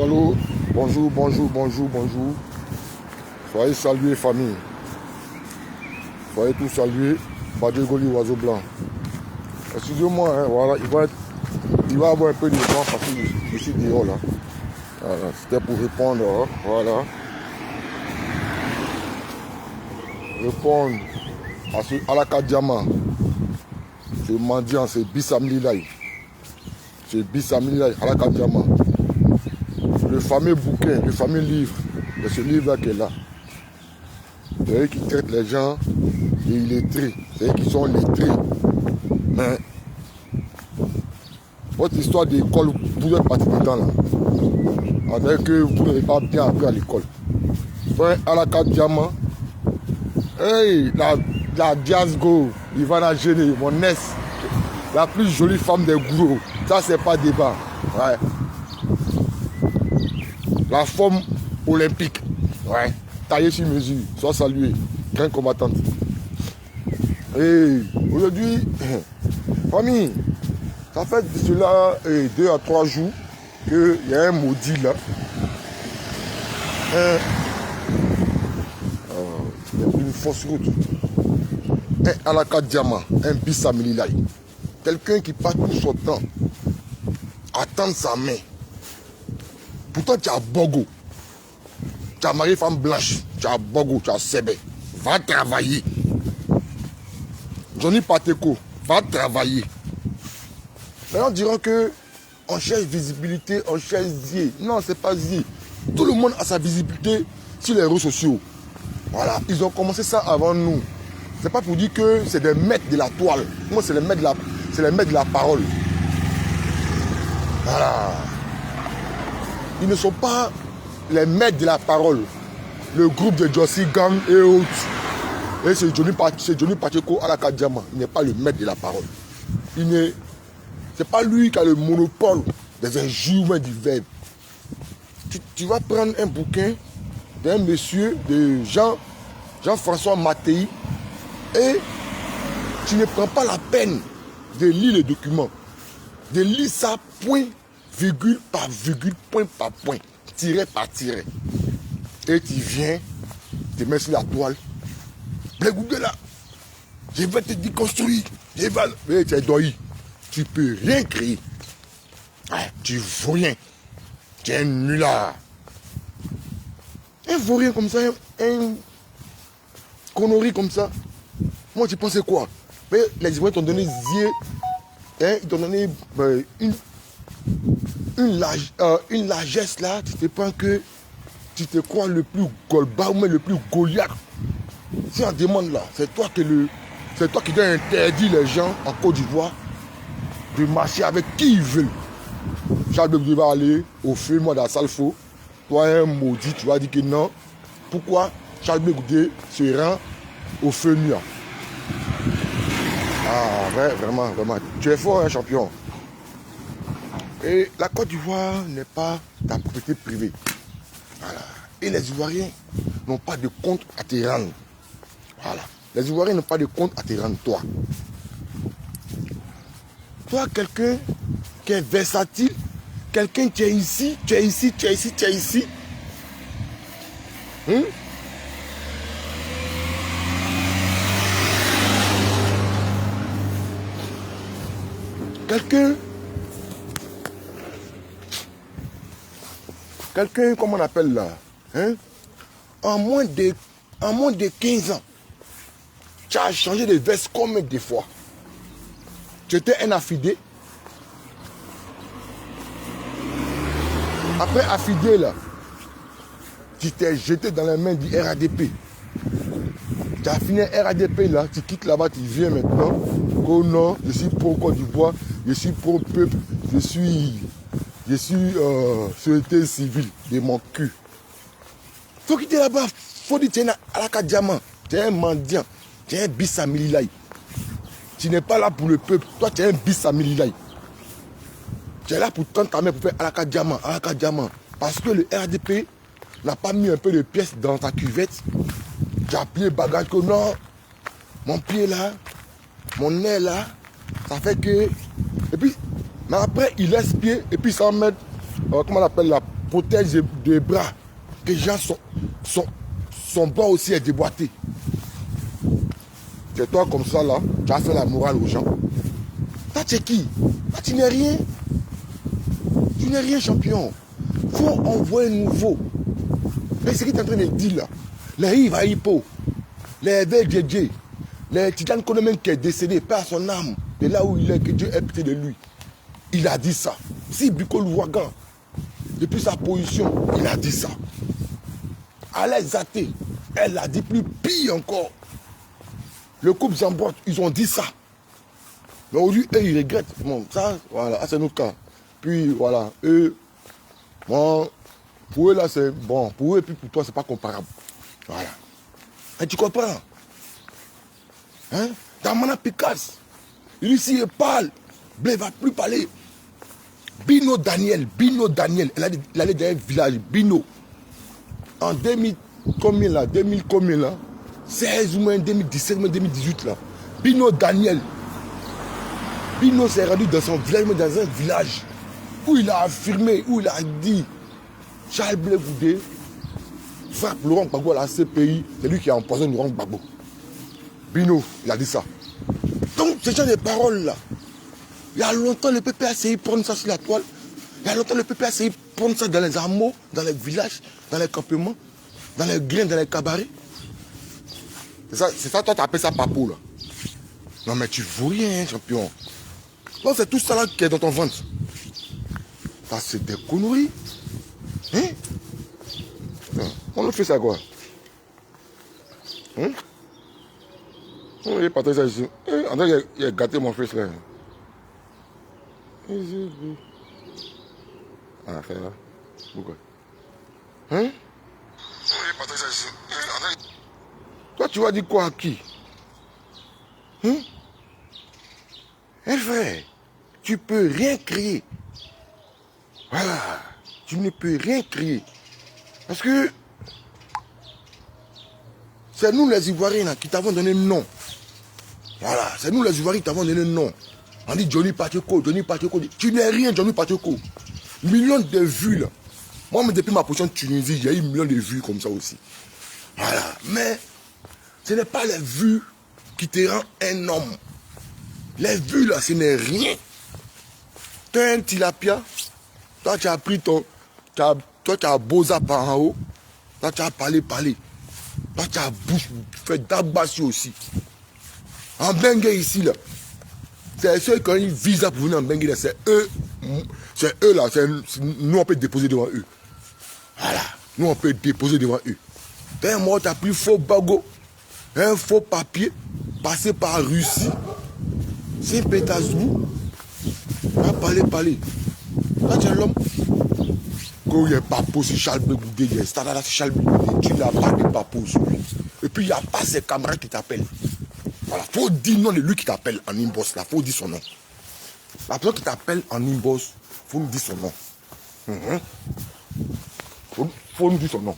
allô. Bonjour, bonjour, bonjour, bonjour. Soyez salués, famille. Soyez tous salués. Badjo Goli, oiseau blanc. Excusez-moi, hein, voilà, il va avoir un peu de temps parce que je suis dehors là. Voilà, c'était pour répondre, hein, voilà. Répondre à la Kadiama. Ce mendiant, c'est Bissam Lilaï. C'est Bissam Lilaï, à la Kadiama. Le fameux bouquin, le fameux livre, de ce livre-là qui est là. C'est eux qui traitent les gens et illettrés. C'est eux qui sont lettrés. Mais votre histoire d'école, vous êtes parti dedans là. Avec que vous n'avez pas bien appris à l'école. Frère à la Kadiama. Hey, la Diasgo, Ivana Géné, mon ex, la plus jolie femme des gourous. Ça, c'est pas débat. Ouais. La forme olympique. Ouais. Taillée sur mesure. Sois salué. Grande combattante. Et aujourd'hui, famille, ça fait de cela 2 à 3 jours qu'il y a un maudit là. Une fausse route. Un Alaka Diamant, un Bissam Lilaï. Quelqu'un qui passe tout son temps à tendre sa main. Pourtant, tu as Bogo. Tu as marié femme blanche. Tu as Bogo, tu as Sebe. Va travailler. Johnny Pateko, va travailler. Maintenant, on dirait que on cherche visibilité, on cherche Zie. Non, c'est pas Zie. Tout le monde a sa visibilité sur les réseaux sociaux. Voilà, ils ont commencé ça avant nous. C'est pas pour dire que c'est des maîtres de la toile. Moi, c'est les maîtres de la parole. Voilà. Ils ne sont pas les maîtres de la parole. Le groupe de Josie Gang et autres. Et c'est Johnny Pacheco à la Kadiama. Il n'est pas le maître de la parole. C'est pas lui qui a le monopole des injures du verbe. Tu vas prendre un bouquin d'un monsieur, de Jean-François Mattei, et tu ne prends pas la peine de lire les documents, de lire ça point, virgule par virgule, point par point, tiret par tiret. Et tu viens, te mets sur la toile. Blegoudé là, je vais te déconstruire. Mais tu es doyi. Tu ne peux rien créer. Tu ne vaux rien. Tu es un nulard. Un vaurien comme ça, un connerie comme ça. Moi, tu pensais quoi? Mais les Ivoiriens t'ont donné Zier, hein, ils t'ont donné une largesse là. Tu te penses que tu te crois le plus Golba ou même le plus Goliath. Si on demande là, c'est toi qui dois interdire les gens en Côte d'Ivoire de marcher avec qui ils veulent. Charles de Gaulle va aller au feu, moi dans la salle faux. Toi, un maudit, tu vas dire que non. Pourquoi Charles Bégoudé se rend au feu nuit? Ah, vraiment, vraiment. Tu es fort, un champion. Et la Côte d'Ivoire n'est pas ta propriété privée. Voilà. Et les Ivoiriens n'ont pas de compte à te rendre. Voilà. Les Ivoiriens n'ont pas de compte à te rendre, toi. Toi, quelqu'un qui est versatile, quelqu'un qui est ici, tu es ici, tu es ici, tu es ici. Quelqu'un, comment on appelle là, hein? En moins de 15 ans, tu as changé de veste combien de fois? Tu étais un affidé. Après affidé là, tu t'es jeté dans les mains du RADP. Tu as fini un RADP là, tu quittes là-bas, tu viens maintenant. Oh non, je suis pro Côte d'Ivoire, je suis pro peuple, je suis société civile de mon cul. Faut quitter là-bas, faut dire tu es à la Kadiama, tu es un mendiant, tu es un Bissam Lilaï. Tu n'es pas là pour le peuple, toi tu es un Bissam Lilaï. Tu es là pour tendre ta main pour faire à la Kadiama. Parce que le RDP n'a pas mis un peu de pièces dans ta cuvette. Tu as plié bagage que non, mon pied là, mon nez là, ça fait que. Et puis, mais après, il laisse pied et puis il s'en met, comment on appelle là, protège des bras. Que les gens son bras aussi est déboîté. C'est toi comme ça là, tu as fait la morale aux gens. Toi tu es qui? Toi tu n'es rien. Tu n'es rien champion. Il faut envoyer un nouveau. Mais ce qu'il est en train de dire là, les Yves Hippo, les VDJ, les Tidiane Konomen qui est décédé par son âme, de là où il est, que Dieu est pitié de lui. Il a dit ça. Si Biko Louagan, depuis sa position, il a dit ça. Alain Zaté, elle a dit plus pire encore. Le couple Zambrotte, ils ont dit ça. Mais aujourd'hui, eux, ils regrettent. Bon, ça, voilà, c'est notre cas. Puis, voilà, eux, bon, pour eux, là, c'est bon. Pour eux, et puis pour toi, c'est pas comparable. Voilà. Et tu comprends? Hein? Damana Picasse, ici, il parle. Blé va plus parler. Bino Daniel, il allait dans un village, Bino. En 2000, combien là? 2000 combien là? 16 ou moins 2017 ou 2018 là. Bino Daniel. Bino s'est rendu dans son village, mais dans un village où il a affirmé, où il a dit Charles Blé Goudé frappe Laurent Gbagbo à la CPI, c'est lui qui a empoisonné Laurent Gbagbo. Bino, il a dit ça. Donc, ce genre de paroles là, il y a longtemps le PP a essayé de prendre ça sur la toile. Il y a longtemps le PP a essayé de prendre ça dans les hameaux, dans les villages, dans les campements, dans les grains, dans les cabarets. C'est ça, toi, tu appelles ça papou, là. Non, mais tu vaux rien, champion. Non, c'est tout ça, là, qui est dans ton ventre. Ça, c'est des conneries. Hein? On le fait ça, quoi. Hein? On est parti ça ici. André, il a gâté mon fils, là. Ah, c'est là. Pourquoi? Hein? On est parti ça ici. André. Toi, tu vas dire quoi à qui? Hein? Frère, tu peux rien crier. Voilà. Tu ne peux rien crier. Parce que c'est nous les Ivoiriens là, qui t'avons donné le nom. Voilà. C'est nous les Ivoiriens qui t'avons donné le nom. On dit Johnny Pacheco, Johnny Pacheco. Tu n'es rien, Johnny Pacheco. Millions de vues là. Moi, mais depuis ma position de Tunisie, il y a eu millions de vues comme ça aussi. Voilà. Mais ce n'est pas les vues qui te rendent un homme. Les vues là, ce n'est rien. Tu as un tilapia. Toi, tu as pris ton. Toi, tu as beau zap en haut. Toi, tu as parlé. Toi, tu as bouche, fait d'abassi aussi. En Bengue ici, là. C'est ceux qui ont une visa pour venir en Bengue, là. C'est eux là. Nous, on peut déposer devant eux. Voilà. Nous, on peut déposer devant eux. T'es mort, tu as pris faux bagot, un faux papier, passé par Russie. Saint-Pétersbourg. Tu as parlé. Là, tu es l'homme. Quand il n'y a pas sur Charles Goudé, il y a Stadala Charles Goudé, tu n'as pas de papou sur lui. Et puis il n'y a pas ses camarades qui t'appellent. Voilà, il faut dire le nom de lui qui t'appelle en inbox, là, il faut dire son nom. La personne qui t'appelle en inbox, il faut nous dire son nom. Faut nous dire son nom.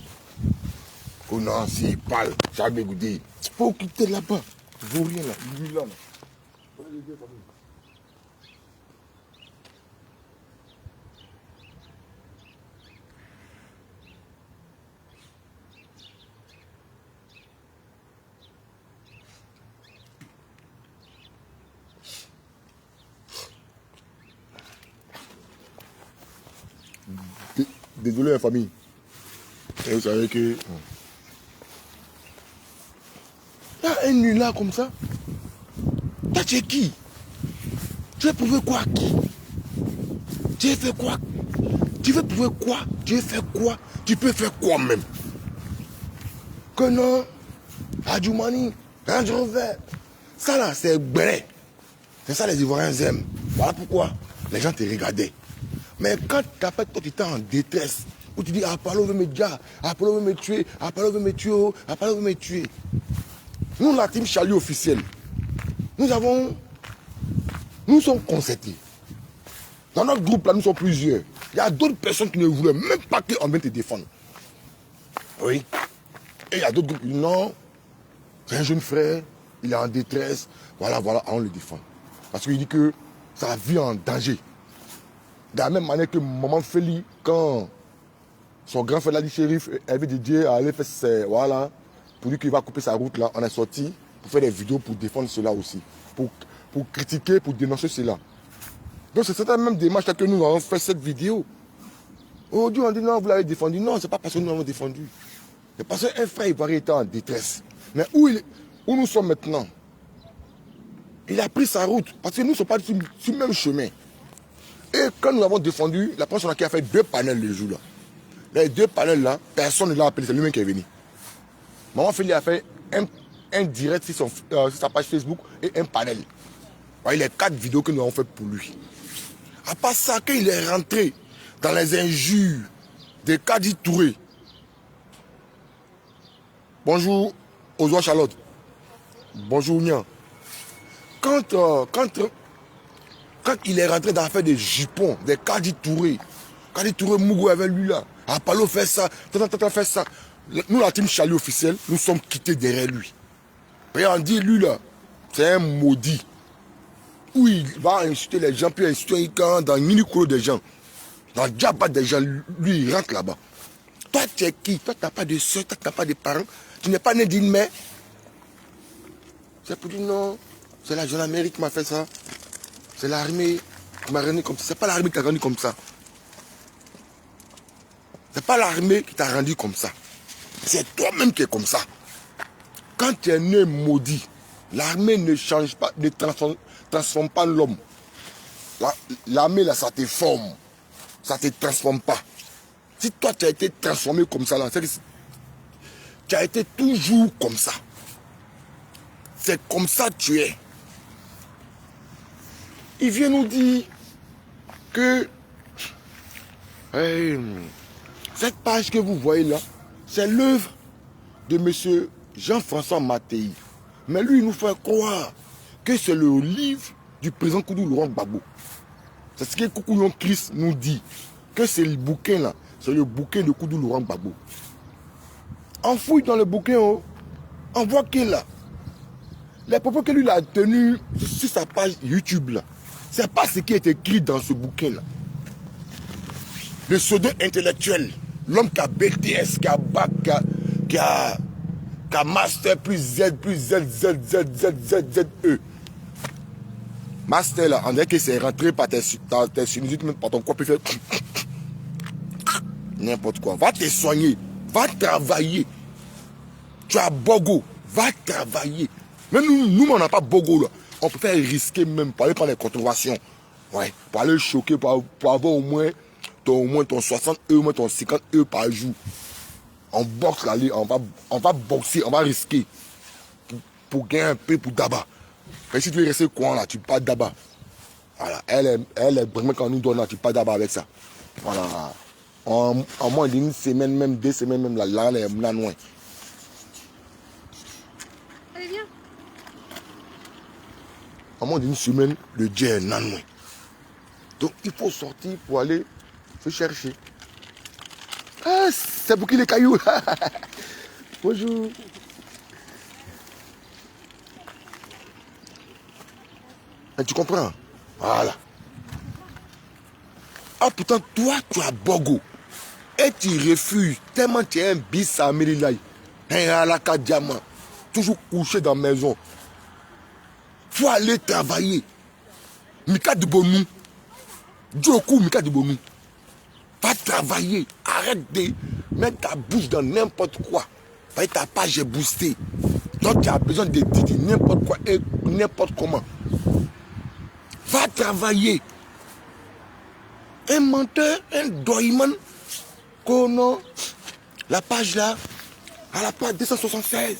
Oh non, s'il parle, Charles Goudé, il faut quitter là-bas. Il ne vaut rien là, lui là. Désolé la famille. Et vous savez que... Il y a un nul là comme ça. Toi tu es qui? Tu veux prouver quoi à qui? Tu veux faire quoi? Tu veux prouver quoi? Tu veux faire quoi? Tu peux faire quoi même? Que non? Adjoumani, Range Rover. Ça là c'est bré. C'est ça les Ivoiriens aiment. Voilà pourquoi les gens te regardaient. Mais quand tu appelles toi, tu es en détresse, où tu dis Apollo veut me dire, Apollo veut me tuer, Apollo veut me tuer, Apollo veut me tuer. Nous, la team Charlie officielle, nous sommes concertés. Dans notre groupe là, nous sommes plusieurs. Il y a d'autres personnes qui ne voulaient même pas qu'on vienne te défendre. Oui. Et il y a d'autres groupes qui disent non, c'est un jeune frère, il est en détresse, voilà, on le défend. Parce qu'il dit que sa vie est en danger. De la même manière que Maman Feli, quand Son grand frère l'a dit, shérif, invite Didier à aller faire ses... Voilà. Pour lui qu'il va couper sa route là. On est sorti pour faire des vidéos pour défendre cela aussi. Pour critiquer, pour dénoncer cela. Donc c'est cette même démarche là que nous avons fait cette vidéo. Aujourd'hui on dit non, vous l'avez défendu. Non, c'est pas parce que nous l'avons défendu. C'est parce qu'un frère ivoirien était en détresse. Mais où nous sommes maintenant? Il a pris sa route. Parce que nous ne sommes pas sur le même chemin. Et quand nous avons défendu, la personne qui a fait 2 panels le jour là. Les 2 panels là, personne ne l'a appelé, c'est lui-même qui est venu. Maman Félix a fait un direct sur sa page Facebook et un panel. Voyez les 4 vidéos que nous avons faites pour lui. À part ça, quand il est rentré dans les injures de Kadi Touré. Bonjour, Ozoa Charlotte. Bonjour, Nian. Quand il est rentré dans l'affaire des jupons, des Kadi Touré Mougou avec lui là. Apalo fait ça, fait ça. Nous, la team Charlie officielle, nous sommes quittés derrière lui. Et on dit, lui là, c'est un maudit. Où il va insulter les gens, puis insulter un camp dans le mini-couro des gens. Dans le diable des gens, lui, il rentre là-bas. Toi, tu es qui? Toi, tu n'as pas de soeur, toi, tu n'as pas de parents. Tu n'es pas né d'une mère. C'est pour dire non. C'est la jeune Amérique qui m'a fait ça. C'est l'armée qui m'a rendu comme ça. C'est pas l'armée qui t'a rendu comme ça. C'est pas l'armée qui t'a rendu comme ça. C'est toi-même qui es comme ça. Quand tu es né maudit, l'armée ne change pas, ne transforme pas l'homme. L'armée, là, ça te forme. Ça ne te transforme pas. Si toi, tu as été transformé comme ça, là, c'est que tu as été toujours comme ça. C'est comme ça que tu es. Il vient nous dire que cette page que vous voyez là, c'est l'œuvre de M. Jean-François Mattei. Mais lui, il nous fait croire que c'est le livre du président Koudou Laurent Gbagbo. C'est ce que Koukouyon Christ nous dit. Que c'est le bouquin là. C'est le bouquin de Koudou Laurent Gbagbo. On fouille dans le bouquin, on voit qu'il a. Les propos que lui a tenus sur sa page YouTube là. C'est pas ce qui est écrit dans ce bouquin là. Le pseudo intellectuel. L'homme qui a BTS, qui a bac, qui a master plus Z, E. Master là, on dirait que c'est rentré par tes sinusite, même par ton corps, puis fait n'importe quoi. Va te soigner, va travailler. Tu as bogo, va travailler. Même nous on n'a pas bogo là. On peut faire risquer même pour aller prendre les contraventions. Ouais, pour aller choquer, pour avoir au moins ton 60 E, au moins ton 50 E par jour. On boxe là, on va boxer, on va risquer. Pour gagner un peu pour d'abord. Mais si tu veux rester coin là, tu pars d'abord. Voilà, elle est vraiment quand on nous donne là, tu pars d'abord avec ça. Voilà. En moins d'une semaine, même 2 semaines, même là, elle est là loin. Allez, viens. En moins d'une semaine, le Dieu est là loin. Donc il faut sortir pour aller se chercher. Ah, c'est pour qui les cailloux? Bonjour. Et tu comprends? Voilà. Ah, pourtant, toi, tu as bogo. Et tu refuses. Tellement tu es un bis à Mérilaï. Un alaka diamant. Toujours couché dans la maison. Faut aller travailler. Mika de Bonou. Djokou Mika de Bonou. Va travailler. Arrête de mettre ta bouche dans n'importe quoi. Ta page est boostée. Donc tu as besoin de dire n'importe quoi et n'importe comment. Va travailler. Un menteur, un doyman. Qu'on la page là, à la page 276.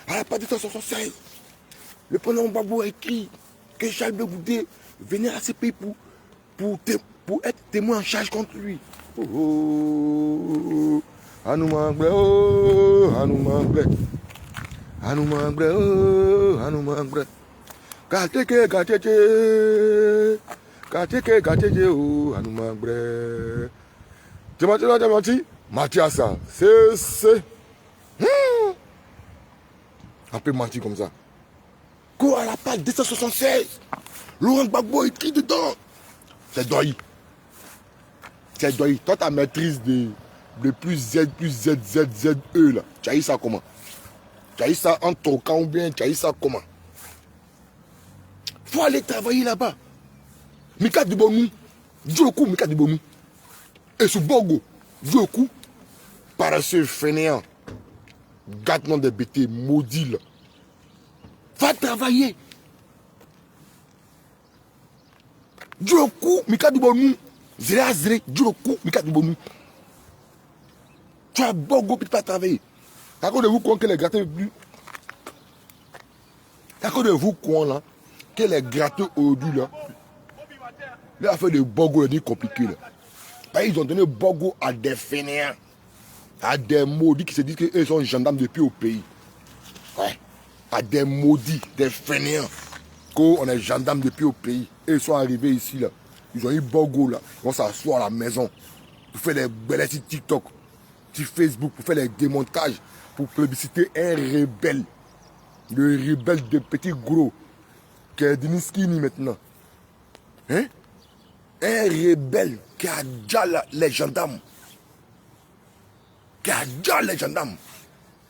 À la page 276. Le président Gbagbo a écrit que Charles de Goudé venait à ce pays pour être témoin en charge contre lui. Oh, Anoumangble, oh, Anoumangble. Anoumangble, oh, Anoumangble. Gateke, gateke. Gateke, gateke, oh, Anoumangble. Tu m'as menti? Mathias, c'est. On peut mentir comme ça. Go à la page 276. Laurent Gbagbo écrit dedans. C'est Doyi. C'est Doyi. Toi, ta maîtrise le plus Z, E là. Tu as eu ça comment? Tu as eu ça en toquant ou bien tu as eu ça comment? Faut aller travailler là-bas. Mika Dubonou, Djokou Mika Dubonou. Et ce Bogo, Djokou, paresseux fainéant, gâtement de bêtés, maudit là. Va travailler. Djokou Mika Dubonou. Zérazré, Djokou Mika Dubonou. Tu as Bogo puis tu vas travailler. À cause de vous, quoi que les gratteurs plus. À cause de vous, quoi là, que les gratteurs aujourd'hui là. L'affaire de Bogo est compliquée là. Ils ont donné Bogo à des fainéants, à des maudits qui se disent qu'ils sont gendarmes depuis au pays. Ouais. À des maudits, des fainéants, qu'on est gendarmes depuis au pays. Et ils sont arrivés ici là. Ils ont eu Bogo là. Ils vont s'asseoir à la maison pour faire des belles sur TikTok, sur Facebook, pour faire des démontages, pour plébisciter un rebelle. Le rebelle de petit gros, qui est Denis Skinny maintenant. Hein? Un rebelle qui a déjà les gendarmes. Qui a déjà les gendarmes.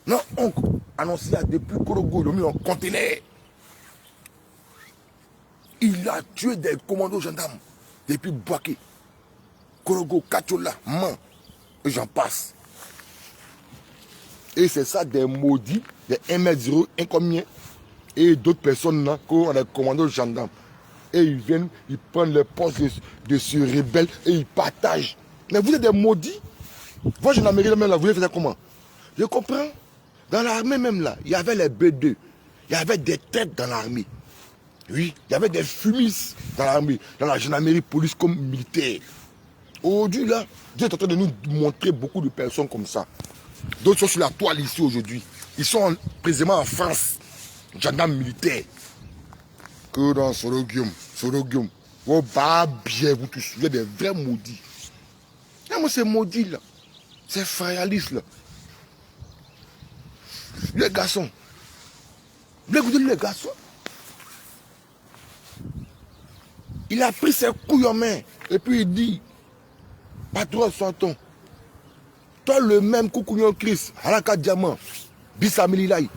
Non, on annoncé depuis Korogo, il a mis en conteneur. Il a tué des commandos gendarmes depuis Boaké. Korogo, Kachola, Man, et j'en passe. Et c'est ça des maudits, des 1m0, un combien, et d'autres personnes là, qu'on a des commandos gendarmes. Et ils viennent, ils prennent les postes de ce rebelle et ils partagent. Mais vous êtes des maudits. Moi, je n'amérique même là, vous voulez faire comment? Je comprends. Dans l'armée même là, il y avait les B2. Il y avait des têtes dans l'armée. Oui, il y avait des fumistes dans l'armée, dans la gendarmerie, police comme militaire. Aujourd'hui là, Dieu est en train de nous montrer beaucoup de personnes comme ça. D'autres sont sur la toile ici aujourd'hui. Ils sont précisément en France, gendarmes militaires. Que dans Sorogium, vous bah bien, vous tous, vous êtes des vrais maudits. Et moi, c'est maudit là. C'est frayaliste là. Les garçons. Vous écoutez les garçons. Il a pris ses couilles en main. Et puis il dit, patron Santon, toi le même Koukounion Chris, Alaka Diamant, Bissamililaï,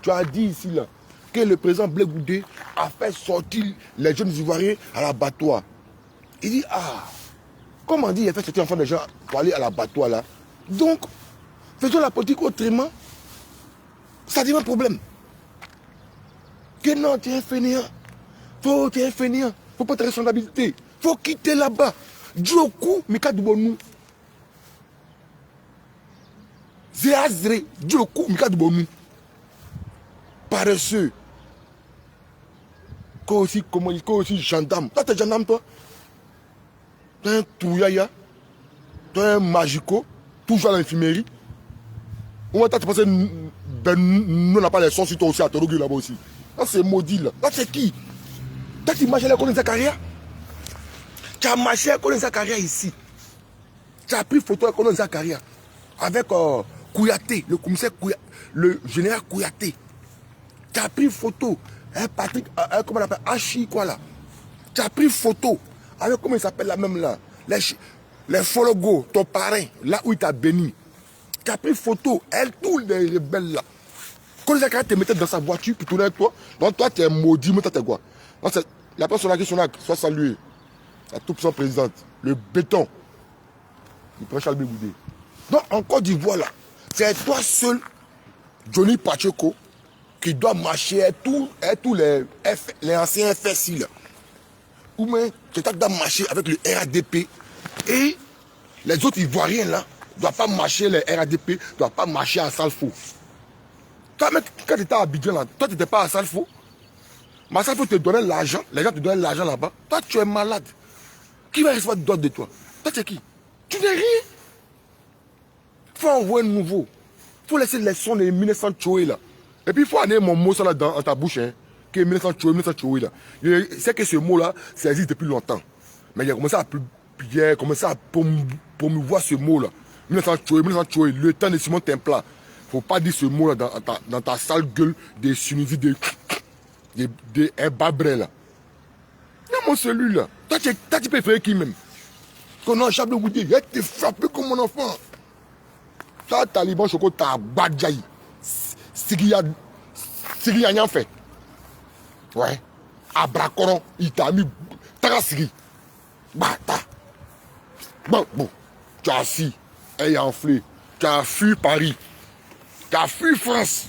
tu as dit ici là, que le président Blé Goudé a fait sortir les jeunes Ivoiriens à l'abattoir. Il dit, ah, comment dit, il a fait sortir enfants des gens pour aller à l'abattoir là. Donc, faisons la politique autrement. Ça dit un problème. Que non, tu es un fainéant. Tu es un fainéant. Faut pas te responsabilité. Faut quitter là-bas. Djokou, Mika Dubonou. Zéazré, Djokou, Mika Dubonou. Paresseux. Quoi aussi gendarme. Toi, t'es gendarme, toi. T'es un touyaya. T'es un magico. Toujours à l'infirmerie. Au moins, toi, tu penses que nous n'a pas les sons sur toi aussi à Torogu là-bas aussi. Là, c'est maudit là. Là, c'est qui? Toi, tu marches à Colin Zakaria. Tu as marché à Colin Zakaria ici. Tu as pris photo avec Colin Zakaria. Avec Kouyaté, le commissaire Kouyaté, le général Kouyaté. Tu as pris photo avec Patrick, comment on appelle, Hachi, quoi là. Tu as pris photo avec, comment il s'appelle là même là, les Fologo, ton parrain, là où il t'a béni. Tu as pris photo, elle, tous les rebelles là. Quand les Zakaria te mettait dans sa voiture pour tourner avec toi, donc toi tu es maudit, mais toi tu es quoi? La personne qui sont là, soit saluée. La toute puissante présidente, le béton. Il prend Charles Bégoudé. Donc en Côte d'Ivoire là, c'est toi seul, Johnny Pacheco, qui doit marcher à tous les anciens FSI là. Ou même tu dois marcher avec le RADP et les autres Ivoiriens là ne doivent pas marcher, les RADP ne doivent pas marcher à Salfo. Toi, mec, quand tu étais à Abidjan là, toi tu n'étais pas à Salfo. Mais Salfo te donnait l'argent, les gens te donnaient l'argent là-bas. Toi tu es malade. Qui va recevoir d'autres de toi? Toi tu es qui? Tu n'es rien. Il faut envoyer un nouveau. Il faut laisser les sons de 1900 Tchoé là. Et puis il faut amener mon mot ça là dans ta bouche. Hein, que 1900 Tchoé là. C'est que ce mot là, ça existe depuis longtemps. Mais il a commencé à promouvoir ce mot là. 1900 Tchoé, le temps de Simon Templar. Il ne faut pas dire ce mot là dans ta sale gueule de Tunisie, de Babré là. Non, mon celui-là. Toi, tu peux faire qui même? Qu'on a Chablo Goudé, il a été frappé comme mon enfant. Ça, Taliban, Choco, t'as badjaï. Sigia rien fait. Ouais. Abracoron, il t'a mis. T'as Sigi. Bata. Bon, tu as assis. Elle est enflée. Tu as fui Paris. Tu as fui France.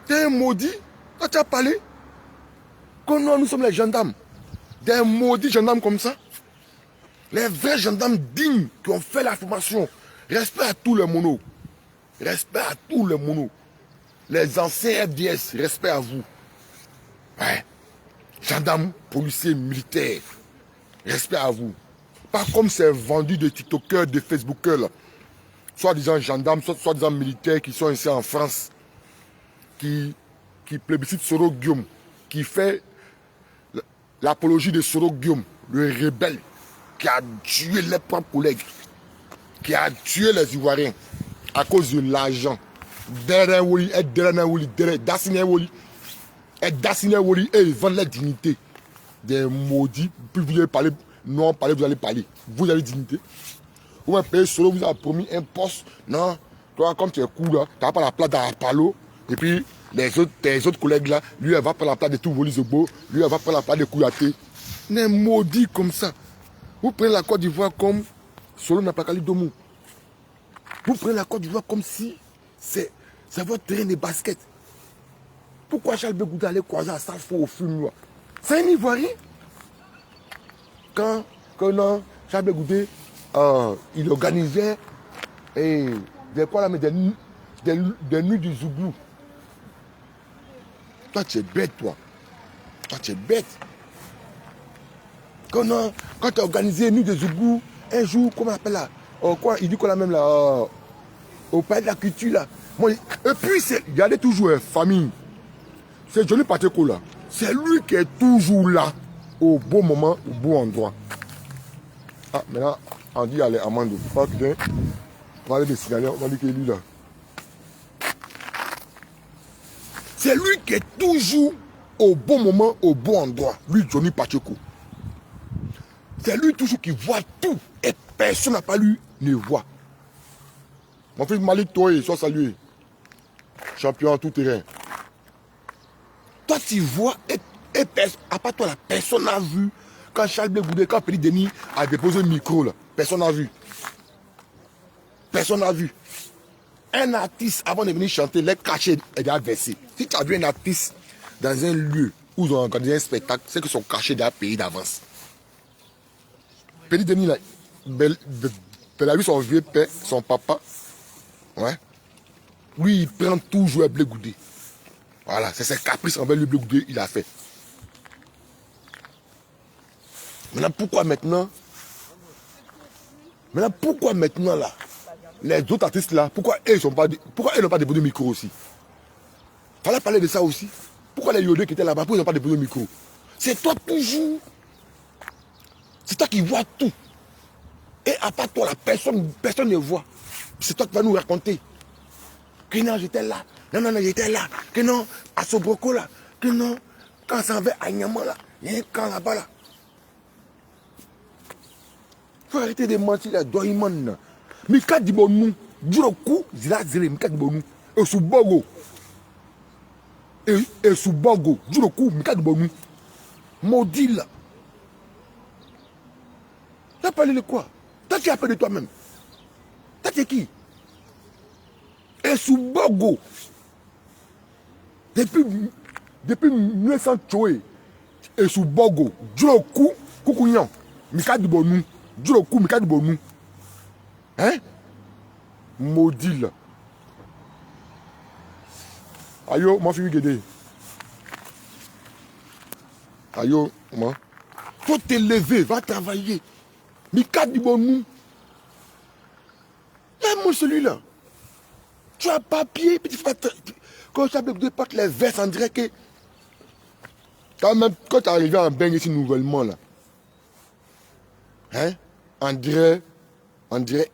T'es un maudit. Quand tu as parlé. Quand nous sommes les gendarmes. Des maudits gendarmes comme ça. Les vrais gendarmes dignes qui ont fait la formation. Respect à tous les monos. Respect à tous les monos. Les anciens FDS, respect à vous. Ouais. Gendarmes, policiers, militaires. Respect à vous. Pas comme ces vendus de TikTokers, de Facebookers là. Soit disant gendarmes, soit disant militaires qui sont ici en France. Qui plébiscitent Soro Guillaume. Qui fait l'apologie de Soro Guillaume, le rebelle. Qui a tué les propres collègues. Qui a tué les Ivoiriens. À cause de l'argent. Derrière Woli, et derrière Woli, derrière Daciné Woli. Et Daciné Woli, et ils vendent la dignité. Des maudits. Puis vous allez parler, non, parler, vous allez parler. Vous avez dignité. Vous m'avez payé solo, vous avez promis un poste. Non, toi, comme tu es cool, là, tu n'as pas la place dans Palo. Et puis, tes autres collègues là, lui, elle va prendre la place de tout Woli Zobo. Lui, elle va prendre la place de Kouyaté. Des maudits comme ça. Vous prenez la Côte d'Ivoire comme Solo Napakali Domou. Vous prenez la Côte d'Ivoire comme si c'est votre terrain de basket. Pourquoi Charles Begouda allait croiser à Salfo au film? C'est un Ivoirien. Quand non, Charles Begouda, il organisait des nuits du Zouglou. Toi, tu es bête, toi. Toi, tu es bête. Quand tu as organisé une nuit du Zouglou, un jour, comment on appelle là? Quoi, il dit qu'on a même là, au palais de la culture là. Moi, et puis, il y a toujours une famille. C'est Johnny Pacheco là. C'est lui qui est toujours là, au bon moment, au bon endroit. Ah, maintenant, on dit allez, Amando. Pas bien. On va aller des signaler, on va dire qu'il est lui là. C'est lui qui est toujours au bon moment, au bon endroit. Lui, Johnny Pacheco. C'est lui toujours qui voit tout. Et personne n'a pas lui ne voit. Mon fils Malik Toye, sois salué. Champion en tout terrain. Toi, tu vois, et à part toi, là, personne n'a vu. Quand Charles Begouda, quand Petit Denis a déposé le micro, là, personne n'a vu. Personne n'a vu. Un artiste, avant de venir chanter, les cachets est déjà versé. Si tu as vu un artiste dans un lieu où ils ont organisé un spectacle, c'est que son cachet est déjà payé d'avance. Petit Denis, là, il a vu son vieux père, son papa. Ouais. Lui, il prend toujours un Blé Goudé. Voilà, c'est ses caprices envers le Blé Goudé il a fait. Maintenant, pourquoi maintenant là, les autres artistes là, pourquoi eux n'ont pas déposé le micro aussi? Fallait parler de ça aussi. Pourquoi les Yodé qui étaient là-bas, pourquoi ils n'ont pas déposé le micro? C'est toi toujours. C'est toi qui vois tout. Et à part toi, la personne ne voit. C'est toi qui vas nous raconter. Que non, j'étais là. Non, j'étais là. Que non, à Sobroko là. Que non, quand ça va à Niamant là. Il y a un camp là-bas là. Faut arrêter de mentir là. Doiman. Mika Dibonou. Djuroku. Zila Zile. Mika Dibonou. Et sous Bogo. Et sous Bogo. Djuroku. Mika Dibonou. Maudit là. Tu as parlé de quoi? Toi tu as parlé de toi-même. Toi tu es qui? Et sous Bogo. Depuis 1900 Tchoé. Et sous Bogo. Djuroku. Koukounian. Mika Dibonou. Djuroku. Mika Dibonou. Hein? Maudit là. Ayo, mon fils Guédé. Ayo, moi. Faut te lever, va travailler. Mika Dibonou. Même celui-là. Tu as papier, puis tu fais. Quand tu as porte les vestes, on dirait que. Quand tu es arrivé en bain ici nouvellement là. Hein? On dirait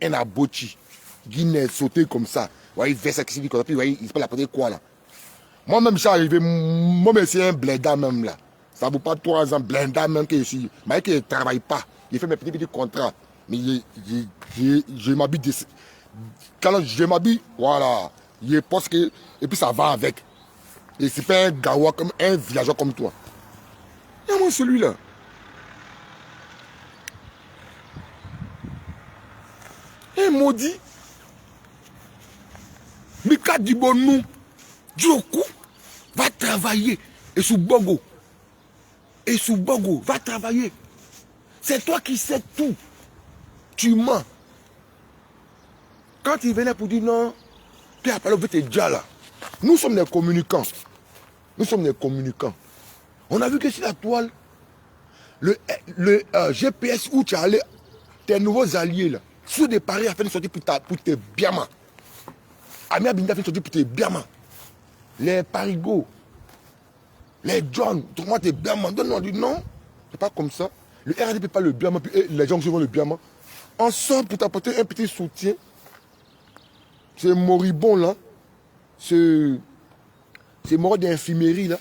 un aboti. Guinée sauté comme ça. Vous voyez, veste qui comme ça, puis vous voyez, il se peut l'apporter quoi là? Moi-même, je suis arrivé, moi-même, c'est un bléda même là. Ça ne vaut pas 3 ans, bléda même que je suis. Mais qui ne travaille pas. Il fait mes petits contrats. Mais je m'habille. Quand je m'habille, voilà. Je pense que. Et puis ça va avec. Et c'est pas un gawa comme un villageois comme toi. Et moi, celui-là. Un maudit. Mika Dibonou. Djokou. Va travailler. Et sous Bogo. Et sous Bogo. Va travailler. C'est toi qui sais tout. Tu mens. Quand il venait pour dire non, tu as parlé au déjà là. Nous sommes des communicants. Nous sommes des communicants. On a vu que sur la toile, le GPS où tu es allé, tes nouveaux alliés là, ceux de Paris a fait une sortie pour tes biamans. Amia Binda a fait une sortie pour tes biamans. Les Parigots, les John, tout le monde tes biamans. Non, on dit non, c'est pas comme ça. Le RDP pas le biamant, puis les gens qui vont le biamant. On sort pour t'apporter un petit soutien. C'est moribond là. C'est mort d'infirmerie là.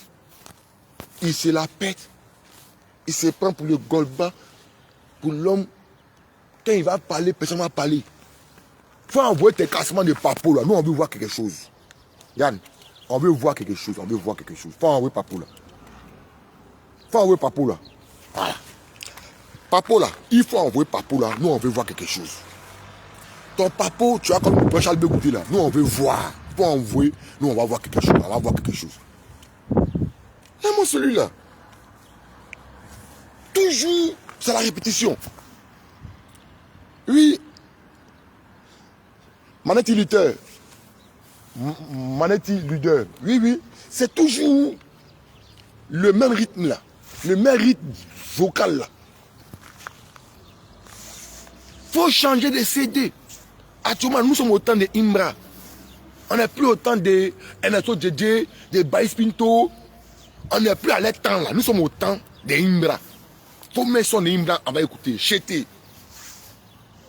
Il se la pète. Il se prend pour le golba. Pour l'homme. Quand il va parler, personne ne va parler. Il faut envoyer tes cassements de papo là. Nous on veut voir quelque chose. Yann, on veut voir quelque chose. On veut voir quelque chose. Il faut envoyer papo là. Il faut envoyer papo là. Voilà. Papo là. Il faut envoyer papo là. Nous on veut voir quelque chose. Ton papo, tu as comme le Charles Bégoudi là. Nous on veut voir. Il faut envoyer. Nous on va voir quelque chose. On va voir quelque chose. Et moi celui-là. Toujours, c'est la répétition. Oui. Manetti Luther. Manetti Luther. Oui, oui. C'est toujours le même rythme là. Le même rythme vocal là. Faut changer de CD. Actuellement, nous sommes au temps de Imbra. On n'est plus au temps de NSO JJ, de Baïs Pinto. On n'est plus à leur temps là. Nous sommes au temps de Imbra. Faut mettre son Imbra, on va écouter. Chété.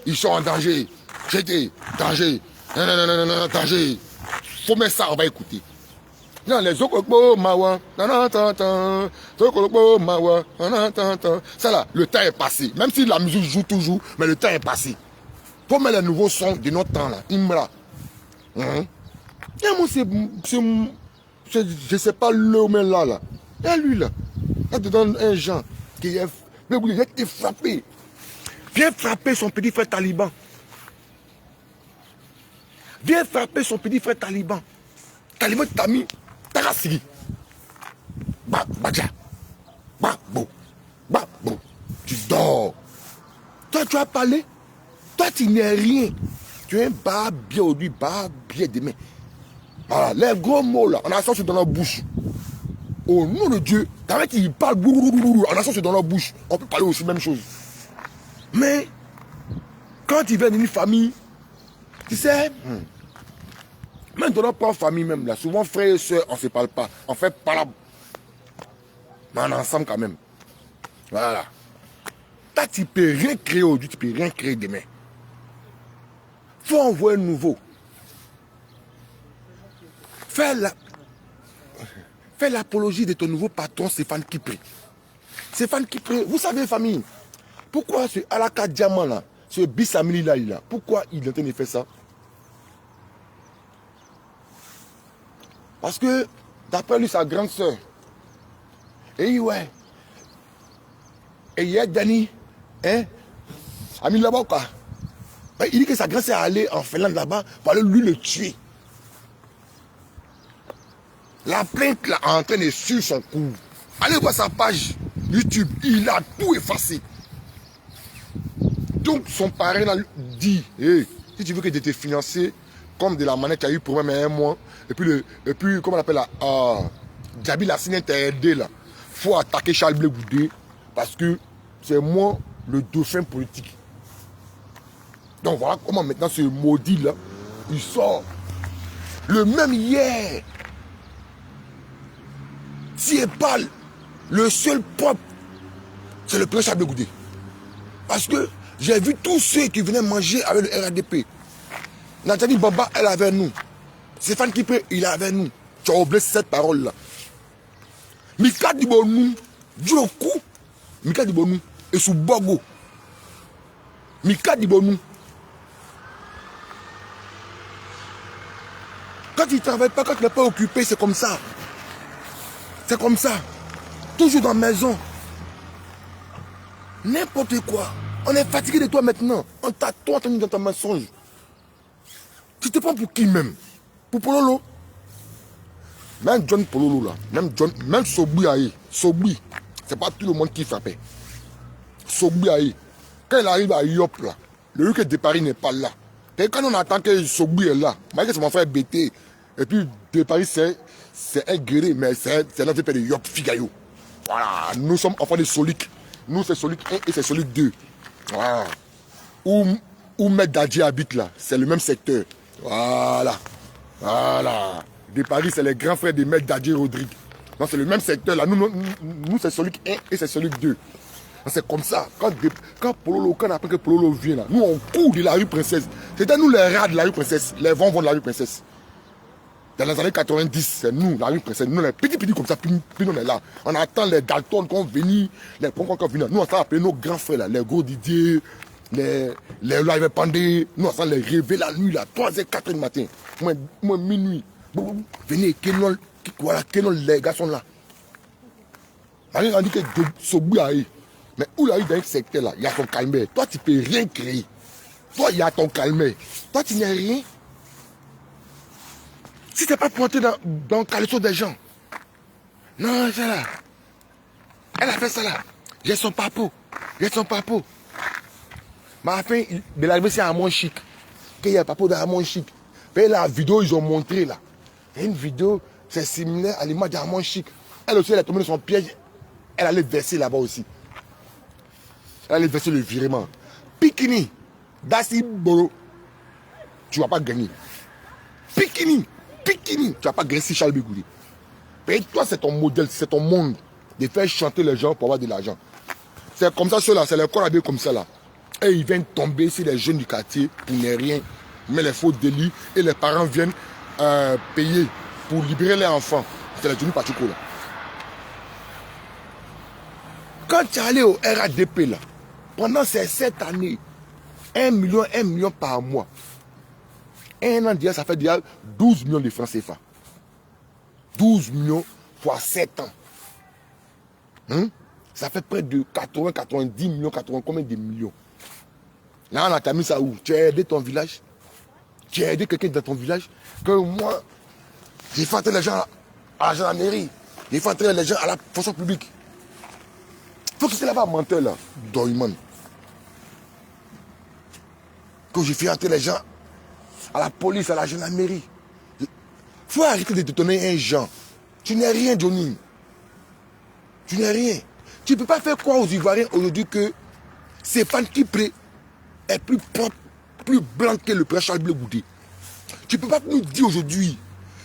Ils sont en danger. Chété. Danger. Non, danger. Faut mettre ça, on va écouter. Non, les Okokbo Mawa. Mawa. Ça là, le temps est passé. Même si la musique joue toujours, mais le temps est passé. Faut mettre les nouveaux sons de notre temps là. Imbra. Et moi, je sais pas l'homme là. Et lui là. Là, te donne un genre qui est. Mais vous êtes frappé. Viens frapper son petit frère taliban. Viens frapper son petit frère taliban. Taliban t'a mis Tarasiri. Badja. Bo. Tu dors. Toi, tu as parlé. Toi, tu n'es rien. Tu es un barbier aujourd'hui, barbier demain. Voilà, les gros mots là, on a sorti dans la bouche. Au nom de Dieu, quand il parle, on a sorti dans la bouche. On peut parler aussi même chose. Mais, quand il vient d'une famille, tu sais, même dans notre propre famille même, là, souvent frères et soeurs, on ne se parle pas. On fait pas la... Mais on est ensemble quand même. Voilà. Là, tu ne peux rien créer aujourd'hui, tu ne peux rien créer demain. Il faut envoyer un nouveau. Fais l'apologie de ton nouveau patron, Stéphane Kipré. Stéphane Kipré, vous savez, famille, pourquoi ce Alaka Diamant là, ce Bissamili là, pourquoi il est en train de faire ça? Parce que, d'après lui, sa grande soeur, et ouais, et il y a Dani, hein, Ami là-bas quoi. Il dit que sa grande soeur est allée en Finlande là-bas pour aller lui le tuer. La plainte là en train de suivre son cours. Allez voir sa page YouTube, il a tout effacé. Donc son parrain là dit, hey, si tu veux que je te finance comme de la manière qu'il y a eu pour moi mais un mois, et puis comment on appelle là, Djabi la signe t'a aidé là. Faut attaquer Charles Blé Goudé parce que c'est moi le dauphin politique. Donc voilà comment maintenant ce maudit là, il sort. Le même hier. Si elle parle, le seul propre, c'est le président Charles Blé Goudé. Parce que j'ai vu tous ceux qui venaient manger avec le RADP. Nathalie Bamba, elle est avec nous. Stéphane Kipré, il est avec nous. Tu as oublié cette parole-là. Mika Dibonou, Djokou, Mika Dibonou, et sous Bogo. Mika Dibonou. Quand tu ne travailles pas, quand tu n'es pas occupé, c'est comme ça. C'est comme ça. Toujours dans la maison. N'importe quoi. On est fatigué de toi maintenant. On t'a toi entendu dans ta mensonge. Tu te prends pour qui même? Pour Pololo? Même John Pololo là. Même Sobui Aïe. Sobui. C'est pas tout le monde qui frappait. Sobui Aïe. Quand il arrive à Yop là, le lieu de Paris n'est pas là. Et quand on attend que Sobui est là, malgré que c'est mon frère BT, et puis de Paris c'est un guerrier, mais c'est notre père de Yop Figayo. Voilà, nous sommes enfants de Solik. Nous c'est Solik 1 et c'est Solik 2. Voilà. Où Maître Dadji habite là, c'est le même secteur. Voilà. Voilà. De Paris, c'est les grands frères de Maître Dadji Rodrigue. Non, c'est le même secteur là. Nous c'est Solik 1 et c'est Solik 2. C'est comme ça. Quand Pololo, quand après que Pololo vient là, nous on court de la rue Princesse. C'était nous les rats de la rue Princesse, les vents de la rue Princesse. Dans les années 90, c'est nous, la rue Princesse. Nous les petits comme ça, puis on est là. On attend les Dalton qui vont venir, les Poncons qui vont venir. Nous on s'est appelé nos grands frères là, les gros Didier, les Live Pandé. Nous on s'est les rêver la nuit là, 3h, 4h du matin. Moi minuit. Venez, voilà, les gars sont là. On dit que Sobui Aïe. Mais où il a eu dans un secteur là, il y a ton calme. Toi, tu ne peux rien créer. Toi, il y a ton calme. Toi, tu n'es rien. Si tu n'es pas pointé dans le caleçon des gens. Non, c'est là. Elle a fait ça là. J'ai son papo. J'ai son papo. Mais à la fin, de l'arrivée, c'est à mon chic. Qu'il y a un papo dans mon chic. Et la vidéo, ils ont montré là. Il y a une vidéo, c'est similaire à l'image d'Armand Chic. Elle aussi, elle est tombée dans son piège. Elle allait verser là-bas aussi. Elle allait verser le virement. Pikini, Dassi Boro, tu ne vas pas gagner. Pikini, tu ne vas pas gagner si Charles Bégoudi. Et toi, c'est ton modèle, c'est ton monde de faire chanter les gens pour avoir de l'argent. C'est comme ça, ceux-là, c'est les corps habillés comme ça là. Et ils viennent tomber sur les jeunes du quartier pour ne rien. Mais les faux délits et les parents viennent payer pour libérer les enfants. C'est les Johnny Pacheco là. Quand tu es allé au RADP là, pendant ces 7 années, 1 million par mois. Un an déjà, ça fait déjà 12 millions de francs CFA. 12 millions fois 7 ans. Ça fait près de 80, 90 millions, 80, combien de millions? Là, on a terminé ça où? Tu as aidé ton village? Tu as aidé quelqu'un dans ton village? Que moi, j'ai fait entrer les gens à la gendarmerie. J'ai fait entrer les gens à la fonction publique. Il faut que c'est là-bas menteur là, Doyman. Que j'ai fait entrer les gens à la police, à la gendarmerie. Il faut arrêter de te donner un genre. Tu n'es rien, Johnny. Tu n'es rien. Tu ne peux pas faire quoi aux Ivoiriens aujourd'hui que Stéphane Kipré est plus propre, plus blanc que le prince Charles Blé Goudé. Tu ne peux pas nous dire aujourd'hui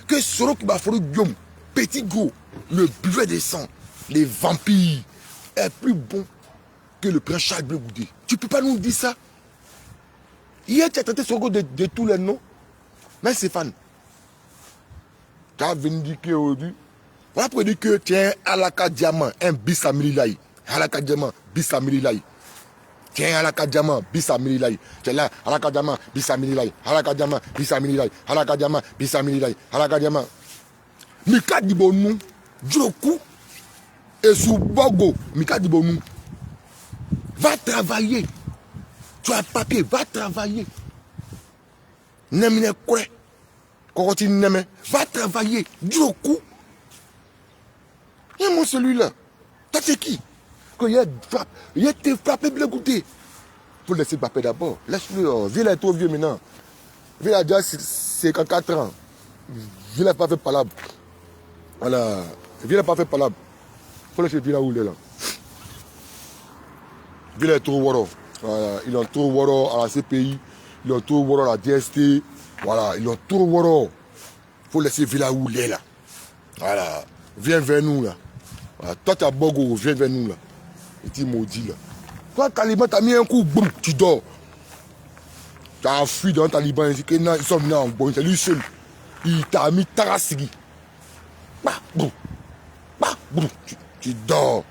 que Soro Kibaforo Guillaume, petit gros, le buvet de sang, les vampires, est plus bon que le prince Charles Blé Goudé. Tu ne peux pas nous dire ça. Hier, tu as traité Soro de tous les noms. Mais Stéphane, tu as vindiqué aujourd'hui. Voilà pour dire que tu es un Alaka Diamant, un bis à Mililaï. Alaka Diamant, bis à Mililaï. Tu es un Alaka Diamant, bis à Mililaï. Tu es là, Alaka Diamant, bis à Mililaï. Alaka Diamant, bis à Mililaï. Alaka Diamant, bis à Mililaï. Alaka Diamant. Mika Dibonou, Djokou, et Soubogo, Mika Dibonou. Va travailler. Tu as papier, va travailler. N'aime quoi? Quand tu n'aimes, va travailler. Djokou. Et moi, celui-là, toi, c'est qui? Quand il a été frappé, bien goûté. Il faut le laisser frapper d'abord. Laisse-le. Viens, il est trop vieux maintenant. Viens, il a déjà 54 ans. Viens, il n'a pas fait palabre. Voilà. Viens, il n'a pas fait palabre. Il faut laisser Villa où il est là. Viens, il est trop waro. Voilà. Ils ont trop waro à la CPI. Ils ont trop waro à la DST. Voilà. Ils ont trop waro. Il faut laisser Villa où il est là. Voilà. Viens vers nous là. Voilà. Toi, tu as Bogo, viens vers nous là. Et tu maudis là. Toi, Taliban, tu as mis un coup, boum, tu dors. Tu as fui dans Taliban, ils sont venus en bon, c'est lui seul. Il t'a mis Tarasigi. Bah, boum. Bah, boum, tu dors.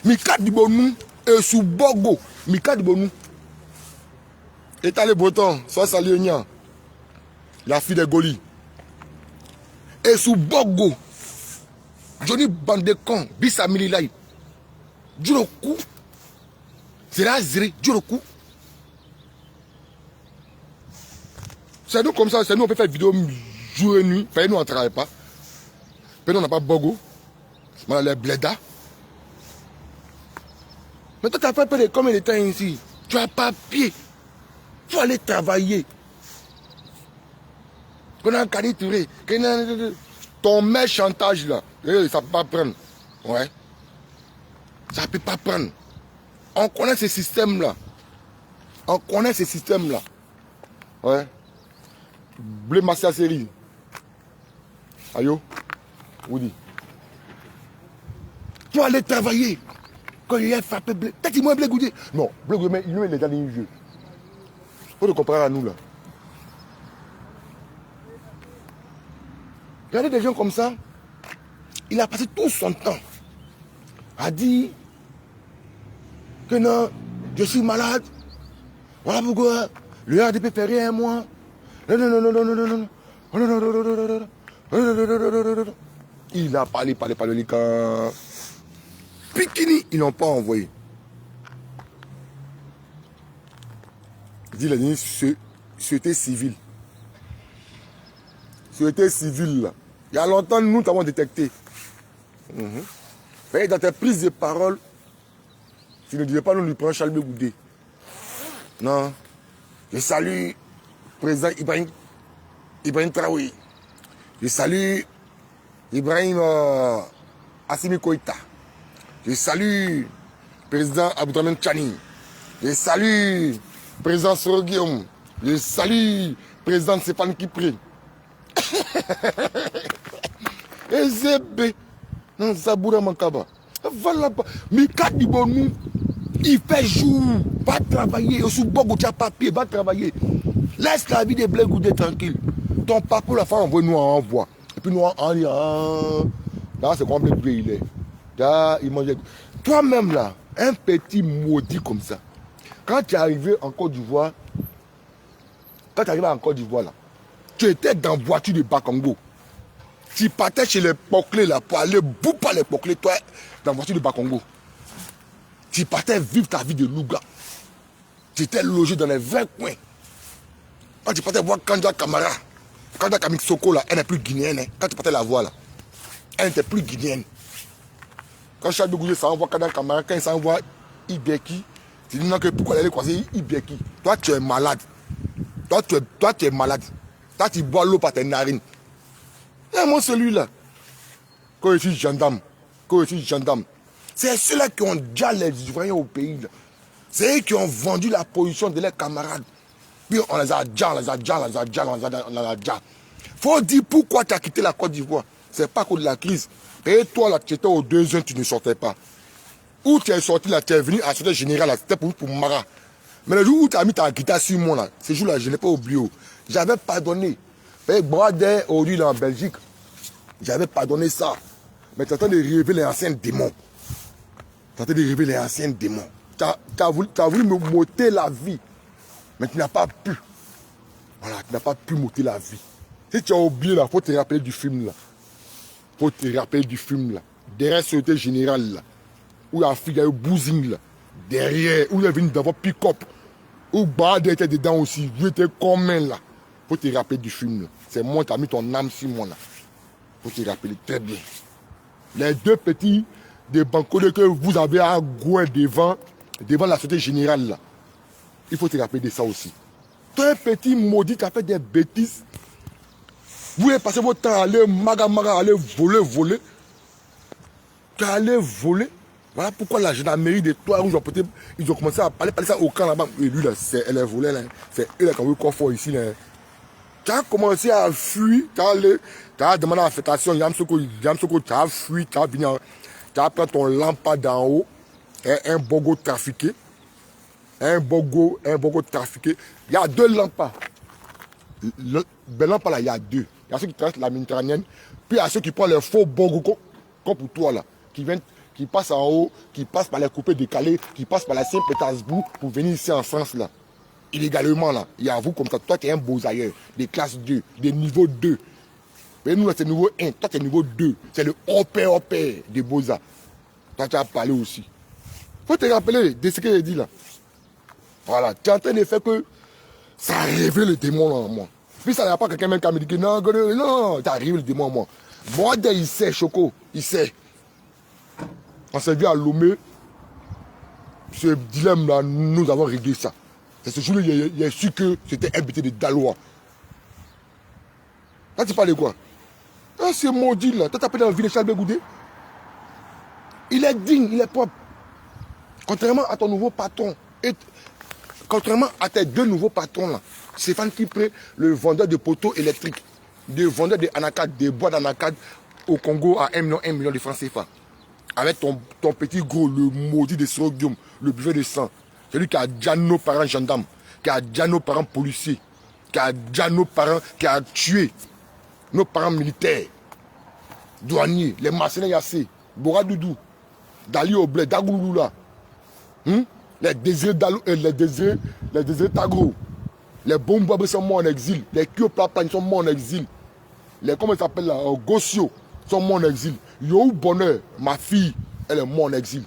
Mika Dibonou et sous Bogo. Mika Dibonou. Étalé Breton, soit Saliognan, la fille de Goli. Et sous Bogo, Johnny Bandecon, Bissamili Lai, Djuroku, c'est là, Ziri, Djuroku. C'est nous comme ça, c'est nous on peut faire vidéo jour et nuit. Enfin, nous on ne travaille pas. Puis nous on n'a pas Bogo. On a les Bleda. Mais toi tu as fait combien de temps ici? Tu as papier. Il faut aller travailler. Qu'on a un canituré. Ton mec chantage là. Ça ne peut pas prendre. Ouais. Ça ne peut pas prendre. On connaît ce système là. On connaît ce système là. Ouais. Blé Massia série. Ayo. Woody. Tu vas aller travailler. Quand il a frappé blé. Peut-être qu'il m'a blé goûté. Non, blé goûté, il nous met les années vieux. Faut le comparer à nous là. Regardez des gens comme ça. Il a passé tout son temps à dire que non, je suis malade. Voilà pourquoi le RDP fait rien à moi. Non, non, non, non, non, non, non, non. Il a parlé, quand Pikini, ils n'ont pas envoyé. Il dit, il a dit, société civile. Société civile, là. Il y a longtemps, nous t'avons détecté. Mais dans tes prises de parole, tu ne disais pas, nous lui prenons Charles Goudé. Non. Je salue le président Ibrahim Traoui. Je salue Ibrahim Assimi Koïta. Je salue le président Aboudraman Tchani. Je salue le président Soro Guillaume. Je salue le président Stéphane Kipré. Et Zébé. Non, Zaboura Mankaba. Voilà. Mika Dibonou, il fait jour. Va travailler. Au sous-bogo, tu as papier. Va travailler. Laisse la vie des blés goudés tranquille. Ton papa, la femme, envoie-nous en envoi. Et puis nous, on dit, là, c'est comme le blé, il est. Là, il mangeait. Toi-même, là, un petit maudit comme ça. Quand tu es arrivé en Côte d'Ivoire, là, tu étais dans la voiture de Bakongo. Tu partais chez les Poclés, là, pour aller bouffer les Poclés, toi, dans la voiture de Bakongo. Tu partais vivre ta vie de Louga. Tu étais logé dans les 20 coins. Quand tu partais voir Kanda Kamara, Kanda Kamik Soko, là, elle n'est plus guinéenne. Hein. Quand tu partais la voir, là, elle n'était plus guinéenne. Quand Charles Goudé s'envoie Kanda Kamara, quand il s'envoie Ibeki, tu dis non, que pourquoi elle allait croiser Ibeki? Toi, tu es malade. Toi, tu es malade. Toi, tu bois l'eau par tes narines. Et moi, celui-là, quand je suis gendarme, c'est ceux-là qui ont déjà les Ivoiriens au pays. C'est eux qui ont vendu la position de leurs camarades. Puis on les a déjà. Faut dire pourquoi tu as quitté la Côte d'Ivoire. C'est pas à cause de la crise. Et toi, là, tu étais au 2e, tu ne sortais pas. Où tu es sorti, là, tu es venu à la Société Générale, c'était pour Mara. Mais le jour où tu as mis ta guitare sur moi, là, ce jour-là, je n'ai pas oublié. J'avais pardonné. Bradé, aujourd'hui, en Belgique, j'avais pardonné ça. Mais tu es en train de rêver les anciens démons. Tu as voulu me m'ôter la vie. Mais tu n'as pas pu. Voilà, tu n'as pas pu m'ôter la vie. Si tu as oublié, là, il faut te rappeler du film, là. Derrière la Société Générale, là. Où la fille a eu bousing, là. Derrière, où il est venu d'avoir pick-up. Où Bad était dedans aussi. Vous étiez commun, là. Faut te rappeler du film, là. C'est moi qui as mis ton âme sur moi, là. Faut te rappeler très bien. Les 2 petits des bancodes que vous avez à Gouin devant la Société Générale, là. Il faut te rappeler de ça aussi. Toi, un petit maudit qui a fait des bêtises. Vous avez passé votre temps à aller maga, à aller voler. Tu as allé voler. Voilà pourquoi la gendarmerie de Trois-Rouges, ils ont commencé à parler ça au camp là-bas. Et lui, là, elle est volée, là. C'est eux là qui ont eu confort ici, là. Tu as commencé à fuir. Tu as demandé à l'affectation. Yamsoko, tu as fui. Tu as pris ton lampade d'en haut. Un bogo trafiqué. Un bogo trafiqué. Il y a 2 lampades. Les lampades là, il y a 2. Il y a ceux qui traversent la Méditerranée. Puis il y a ceux qui prennent les faux bogo comme pour toi là. Qui passent en haut, qui passent par les coupés décalés, qui passent par la Saint-Pétersbourg pour venir ici en France là. illégalement là. Il y a vous comme ça. Toi, tu es un beaux ailleurs, des classes 2, des niveaux 2. Mais nous, là, c'est niveau 1. Toi, tu es niveau 2. C'est le haut-père des beaux-arts. Toi, tu as parlé aussi. Faut te rappeler de ce que j'ai dit là. Voilà. Tu es en train de faire que ça a révélé le démon là en moi. Puis ça n'y a pas quelqu'un même qui me dit que non, non, tu as révélé le démon en moi. Moi, il sait, Choco. Il sait. On s'est vu à Lomé. Ce dilemme-là, nous avons réglé ça. C'est ce jour-là, il a su que c'était un buté de Dalois. Là, tu parles de quoi? Ah, c'est maudit là. T'as appelé dans la ville de Charles Goudé. Il est digne, il est propre. Contrairement à ton nouveau patron, et contrairement à tes deux nouveaux patrons là, Stéphane Kipré, le vendeur de poteaux électriques, le vendeur de anacades, des bois d'anacades au Congo à 1 million de francs CFA. Avec ton petit gros, le maudit de Sorogium, le buffet de sang. Celui qui a déjà nos parents gendarmes, qui a déjà nos parents policiers, qui a déjà nos parents, qui a tué nos parents militaires, douaniers, les mercenaires Yassé, Bora Doudou, Dali Oblé, Dagouloula, les désirés Tagro, les Bombabé sont morts en exil, les Kyoplaplan sont morts en exil, les, comment ils s'appellent là, Gossio sont morts en exil. Yo Bonheur, ma fille, elle est morte en exil.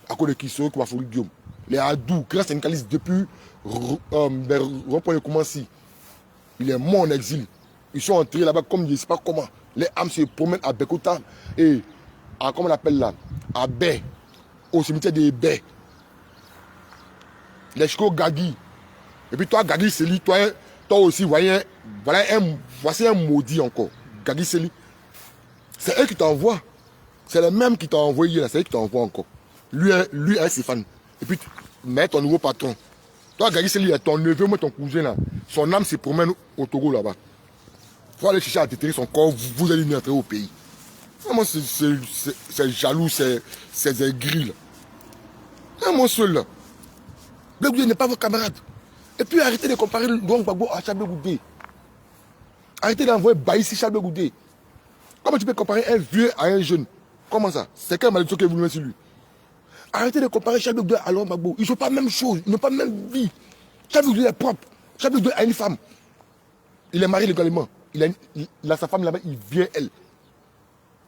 À cause de qui sont qui m'a fallu Guillaume. Les Adou, grand syndicaliste depuis Rond-Point-le-Commency. Il est mort en exil. Ils sont entrés là-bas comme je ne sais pas comment. Les âmes se promènent à Bekota et à, comment on appelle là, à Bé, au cimetière des Bé. Les Chiko Gagui. Et puis toi, Gagui Seli, toi aussi, voyez, voilà voici un maudit encore. Gagui Seli. C'est eux qui t'envoient. C'est le même qui t'a envoyé là, c'est eux qui t'envoient encore. Lui est Stéphane. Et puis, mets ton nouveau patron. Toi, Gagui Seli, ton neveu, moi, ton cousin là. Son âme se promène au Togo là-bas. Faut aller chercher à déterrer son corps, vous allez lui entrer au pays. Vraiment, c'est jaloux, c'est aigri là. C'est mon seul là. Le Goudé n'est pas votre camarade. Et puis arrêtez de comparer Laurent Gbagbo à Charles Goudé. Arrêtez d'envoyer Baïssi Charles Goudé. Comment tu peux comparer un vieux à un jeune? Comment ça? C'est quelle malédiction que vous mettez sur lui? Arrêtez de comparer Charles Goudé à Laurent Gbagbo. Ils n'ont pas la même chose, ils n'ont pas la même vie. Charles Goudé est propre. Charles Goudé a une femme. Il est marié légalement. Il a sa femme là-bas, il vient elle.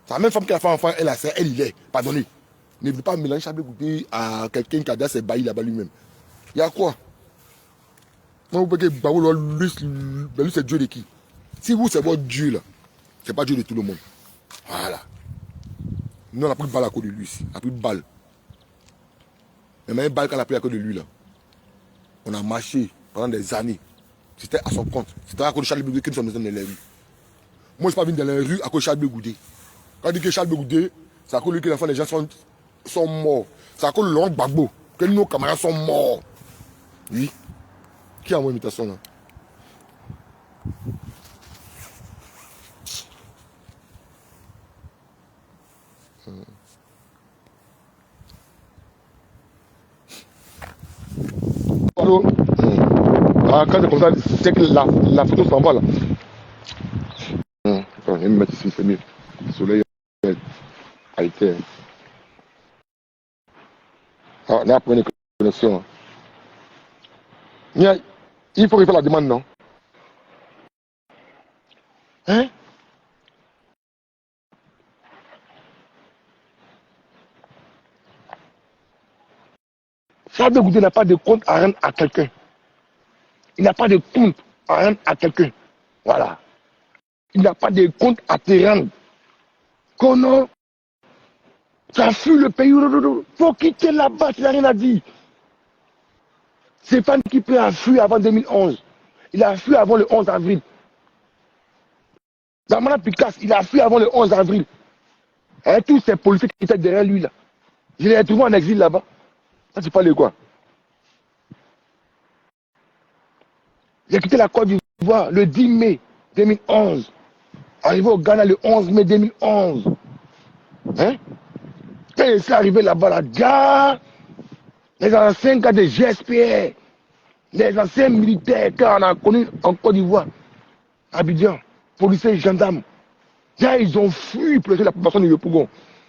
C'est la même femme qui a fait enfant, elle, c'est elle, il est. Pardonnez. Ne voulez pas mélanger Charles Goudé à quelqu'un qui a déjà ses bails là-bas lui-même. Il y a quoi? Non, vous pouvez que Gbagbo, lui c'est Dieu de qui? Si vous, c'est votre Dieu là, c'est pas Dieu de tout le monde. Voilà. Nous, on a pris balle à cause de lui ici. On a pris balle. Mais même balle qu'on a pris à cause de lui là. On a marché pendant des années. C'était à son compte. C'était à cause de Charles Goudé que nous sommes dans les rues. Moi, je ne suis pas venu dans les rues à cause de Charles Goudé. Quand on dit que Charles Goudé, c'est à cause de lui que les gens sont morts. C'est à cause de Laurent Gbagbo que nos camarades sont morts. Oui. Qui a envoyé l'invitation là? Allô? Ah, quand c'est comme ça, c'est que la photo s'en va là. Attends, je vais me mettre ici, c'est mieux. Le soleil a été. Ah, on a pris une connexion. Il faut refaire la demande, non? Hein? Charles Goudé n'a pas de compte à rendre à quelqu'un. Il n'a pas de compte à rendre à quelqu'un. Voilà. Il n'a pas de compte à te rendre. Kono, tu as fui le pays. Il faut quitter là-bas, tu n'as rien à dire. Stéphane Kipré a fui avant 2011. Il a fui avant le 11 avril. Damana Picasse, il a fui avant le 11 avril. Et tous ces policiers qui étaient derrière lui là. Je les ai trouvés en exil là-bas. Ça, tu parles de quoi? J'ai quitté la Côte d'Ivoire le 10 mai 2011. Arrivé au Ghana le 11 mai 2011. Hein? Quand je suis arrivé là-bas, là, les anciens gars de GSPR, les anciens militaires qu'on a connus en Côte d'Ivoire, Abidjan, policiers, gendarmes, là, ils ont fui pour laisser la population de Yopougon,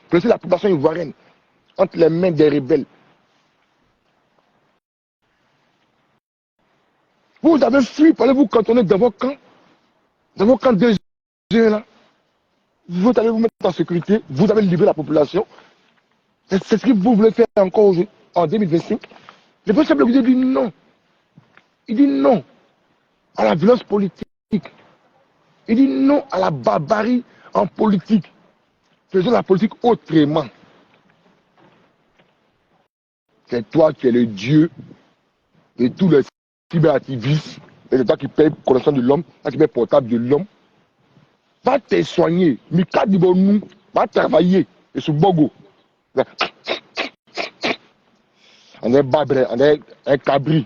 pour laisser la population ivoirienne entre les mains des rebelles. Vous avez fui, parlez-vous cantonner dans vos camps DG là. Vous allez vous mettre en sécurité, vous avez livré la population. C'est ce que vous voulez faire encore en 2025. Le président vous dit non. Il dit non à la violence politique. Il dit non à la barbarie en politique. Faisons la politique autrement. C'est toi qui es le Dieu de tous les cyberactivistes. Et c'est toi qui paye connaissance de l'homme, toi qui paye portable de l'homme. Va te soigner. Mika Dibonou va travailler. Et sur Bogo. On est babre, on est un cabri.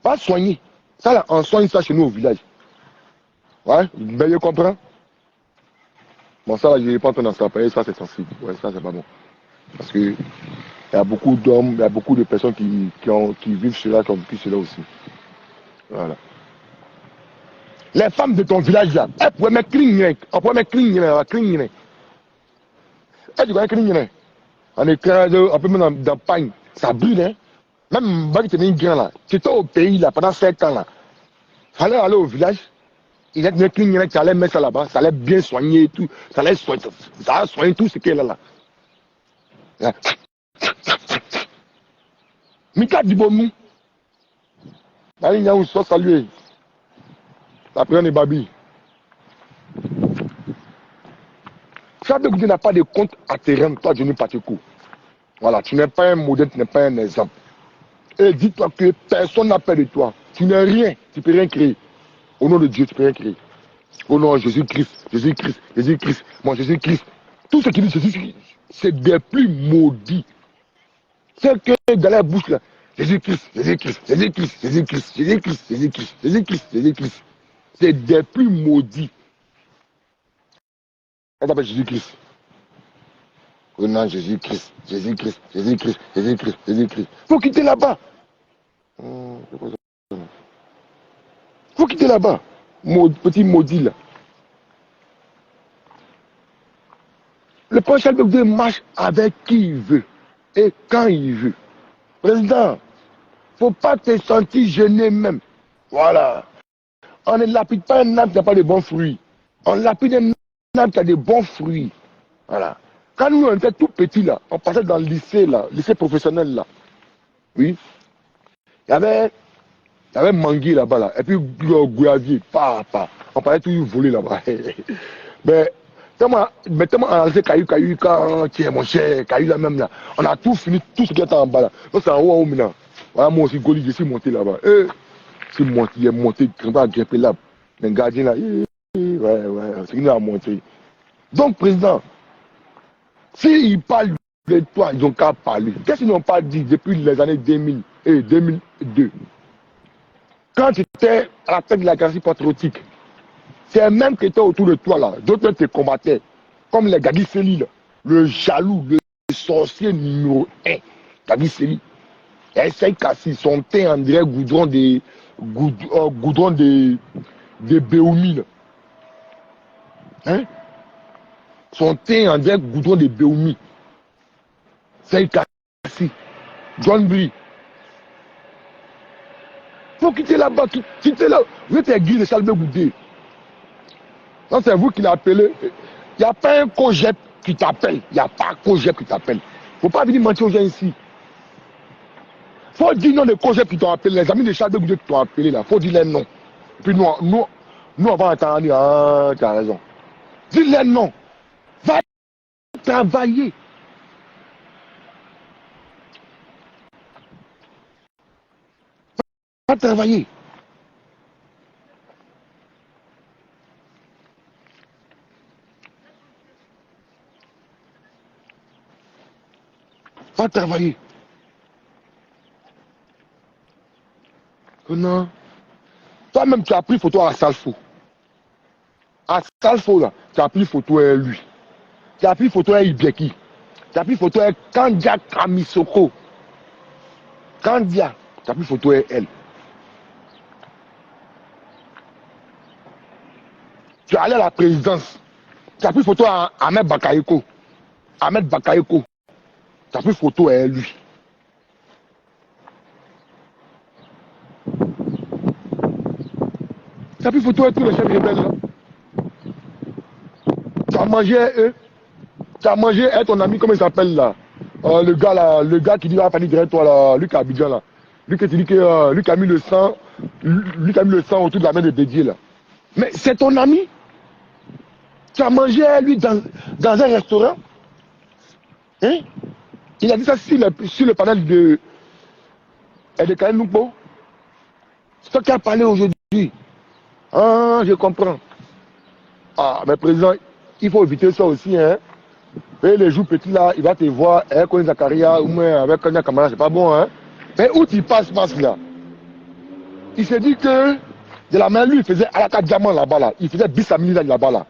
Va soigner. Ça là, on soigne ça chez nous au village. Ouais, vous comprendre? Bon, ça là, je n'ai pas entendu ça. Ça c'est sensible. Ouais, ça c'est pas bon. Parce que il y a beaucoup d'hommes, il y a beaucoup de personnes qui vivent cela, qui ont vécu cela aussi. Voilà. Les femmes de ton village là, elles pourraient mettre cligner. On pourrait mettre cligner. Elles pourraient cligner. On écrase, on peut mettre dans le pagne. Ça brûle, hein. Même si tu es grand là, tu étais au pays là pendant 7 ans là. Fallait aller au village. Il y a des clignes qui allaient mettre ça là-bas. Ça allait bien soigner et tout. Ça allait soigner tout ce qu'il y a là. Mika Dibonou. Allez, il y a un soit salué. La prière de Babi. Chaque tu n'as pas de compte à terrain, toi, Johnny Pacheco. Voilà, tu n'es pas un modèle, tu n'es pas un exemple. Et dis-toi que personne n'a peur de toi. Tu n'es rien, tu ne peux rien créer. Au nom de Dieu, tu ne peux rien créer. Au nom de Jésus-Christ, Jésus-Christ, Jésus-Christ, mon Jésus-Christ. Tout ce qui dit Jésus-Christ, c'est des plus maudits. C'est que dans la bouche là, Jésus-Christ, Jésus-Christ, Jésus-Christ, Jésus-Christ, Jésus-Christ, Jésus-Christ, Jésus-Christ, Jésus-Christ. C'est des plus maudits. Elle s'appelle Jésus-Christ. Au nom de Jésus-Christ, Jésus-Christ, Jésus-Christ, Jésus-Christ, Jésus-Christ. Faut quitter là-bas. Faut quitter là-bas. Petit maudit là. Le prochain de marche avec qui il veut et quand il veut. Président, faut pas te sentir gêné même. Voilà. On ne lapide pas un arbre qui n'a pas de bons fruits. On lapide un arbre qui a de bons fruits. Voilà. Quand nous, on était tout petits là, on passait dans le lycée là, lycée professionnel là. Oui. Il y avait Mangui là-bas là. Et puis Gouavier, on parlait toujours voler là-bas. Mais tellement enlevé Caillou, quand tu es mon cher, Caillou là même là. On a tout fini, tout ce qui était en bas là. Donc c'est en haut maintenant. Voilà, moi aussi, Goli, je suis monté là-bas. Il est monté, il va grimper là. Mais le gardien là, ouais, c'est qu'il a monté. Donc, président, s'ils parlent de toi, ils n'ont qu'à parler. Qu'est-ce qu'ils n'ont pas dit depuis les années 2000 et 2002? Quand tu étais à la tête de la garantie patriotique, c'est même qui étaient autour de toi là, d'autres te combattaient, comme les Gadi Seli, là, le jaloux, le sorcier numéro 1, Gadi Seli. Essaye Kassi, son teint en dirait goudron de Béoumi. Hein? Son teint en dirait goudron de Béoumi. Essaye Kassi, John Brie. Faut quitter là-bas, quitter là. Vous êtes aiguille de Salve Goudé. Non, c'est vous qui l'appelez. Il n'y a pas un cogep qui t'appelle. Il n'y a pas un cogep qui t'appelle. Faut pas venir mentir aux gens ici. Faut dire non des cogep qui t'ont appelé. Les amis de Salve Goudé qui t'ont appelé là. Faut dire les noms. Puis nous on va entendre. Ah, tu as raison. Dis les noms. Va travailler. Va travailler. Va travailler. Non. Toi-même, tu as pris photo à Salfo. À Salfo, là, tu as pris photo à lui. Tu as pris photo à Ibeki. Tu as pris photo à Kandia Kamisoko. Kandia, tu as pris photo à elle. Tu es allé à la présidence. Tu as pris photo à Ahmed Bakayoko. Ahmed Bakayoko. Tu as pris photo à lui. Tu as pris photo avec tous les chefs rebelles là. Tu as mangé eux. Tu as mangé avec ton ami, comment il s'appelle là? Le gars qui dit va faire direct toi là, Luc Abidjan là. Lui qui te dit que lui qui a mis le sang, lui qui a mis le sang autour de la main de Dédié là. Mais c'est ton ami. Tu as mangé lui dans un restaurant. Hein? Il a dit ça sur le panel de Karim Noupo. C'est toi qui as parlé aujourd'hui. Ah, je comprends. Ah, mais président, il faut éviter ça aussi, hein. Et les jours petits là, il va te voir avec un Zakaria ou même avec un Kamara, c'est pas bon, hein. Mais où tu passes là? Il s'est dit que de la main, lui, il faisait Alaka Diamant là-bas là. Il faisait Bissamini là-bas là.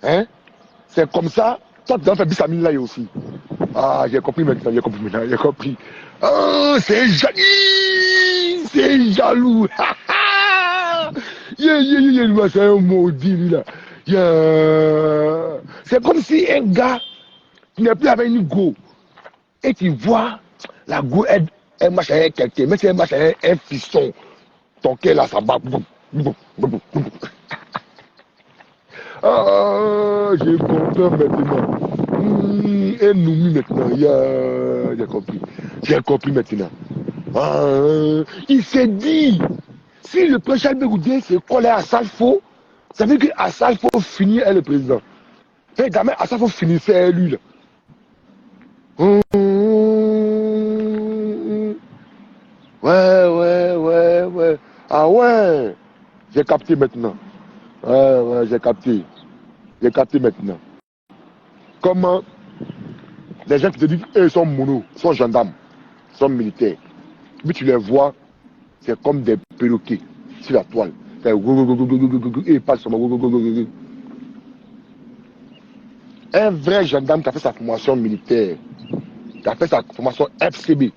Hein? C'est comme ça, toi tu dois faire Bissamini là aussi. Ah, j'ai compris maintenant, j'ai compris. Ah, c'est jaloux! C'est jaloux! C'est un maudit lui là. C'est comme si un gars qui n'est plus avec une go et qui voit la go elle marche avec quelqu'un, mais si elle marche avec un fiston, ton cœur là ça bat. Ah, j'ai compris maintenant. Et nous maintenant, j'ai compris maintenant. Ah, il s'est dit, si le président Bégoudé se collait à Salfo, ça veut dire qu'à Salfo finit est le président. Et gamin, à Salfo finissait lui là. Ouais. Ah ouais, j'ai capté maintenant. Ouais, j'ai capté. J'ai capté maintenant. Comment les gens qui te disent qu'ils sont monos, sont gendarmes, sont militaires. Mais tu les vois, c'est comme des perroquets sur la toile. Et ils passent sur un vrai gendarme qui a fait sa formation militaire, qui a fait sa formation FCB,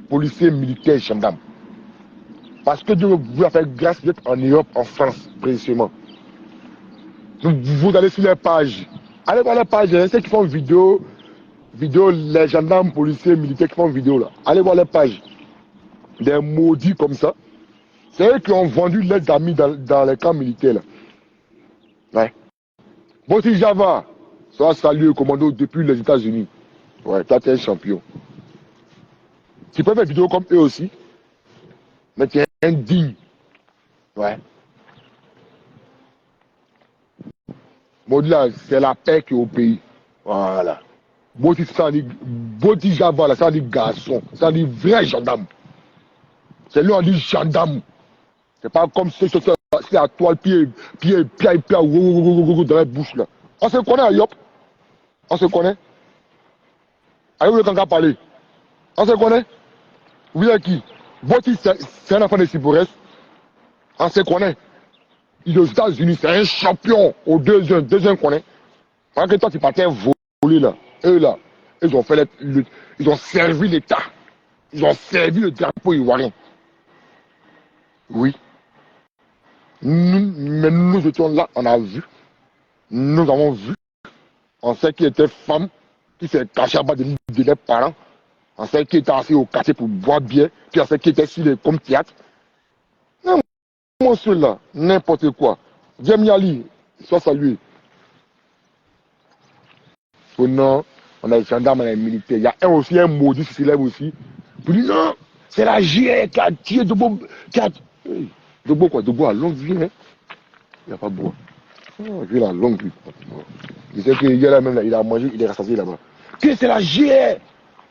policier militaire gendarme. Parce que Dieu vous a fait grâce d'être en Europe, en France, précisément. Donc, vous allez sur les pages. Allez voir les pages, ceux qui font vidéo, les gendarmes, policiers, militaires qui font vidéo là. Allez voir les pages. Des maudits comme ça. C'est eux qui ont vendu l'aide amis dans les camps militaires là. Ouais. Bon, si Java, ça salué le commando depuis les États-Unis. Ouais, toi, tu es un champion. Tu peux faire vidéo comme eux aussi. Mais tu es indigne. Ouais. Maudit là, c'est la paix qui est au pays. Voilà. Maudit ça dit, Maudit Java là, ça dit garçon. Ça dit vrai gendarme. C'est lui on dit gendarme. C'est pas comme si c'est la toile, pied, dans la bouche là. On se connaît à Yop. On se connaît. Allez, vous le canca parler. On se connaît. Vous voyez qui? Boti, c'est un enfant de Sibourès. On se connaît. Il est aux États-Unis, c'est un champion au deuxième connaît. Pendant que toi, tu partais voler là. Eux là, ils ont fait ils ont servi l'État. Ils ont servi le drapeau ivoirien. Oui. Mais nous étions là, on a vu. Nous avons vu. On sait qu'il était femme, qui s'est caché à bas de leurs parents. On sait qu'il était assis au quartier pour boire bien. Puis on sait qu'il était sur les comme théâtre. Non, moi, ceux-là, n'importe quoi. Djemnyali, soit salué. Oh non, on a les gendarmes, on a les militaires. Il y a un maudit qui s'élève aussi. Pour dire non, c'est la GIE qui a tué Dobo. Dobo quoi? Dobo a longue vie, hein? Il n'y a pas beau. Oh, il a longue vie. Il sait qu'il y a là même là, il a mangé, il est rassasié là-bas. Que c'est la GIE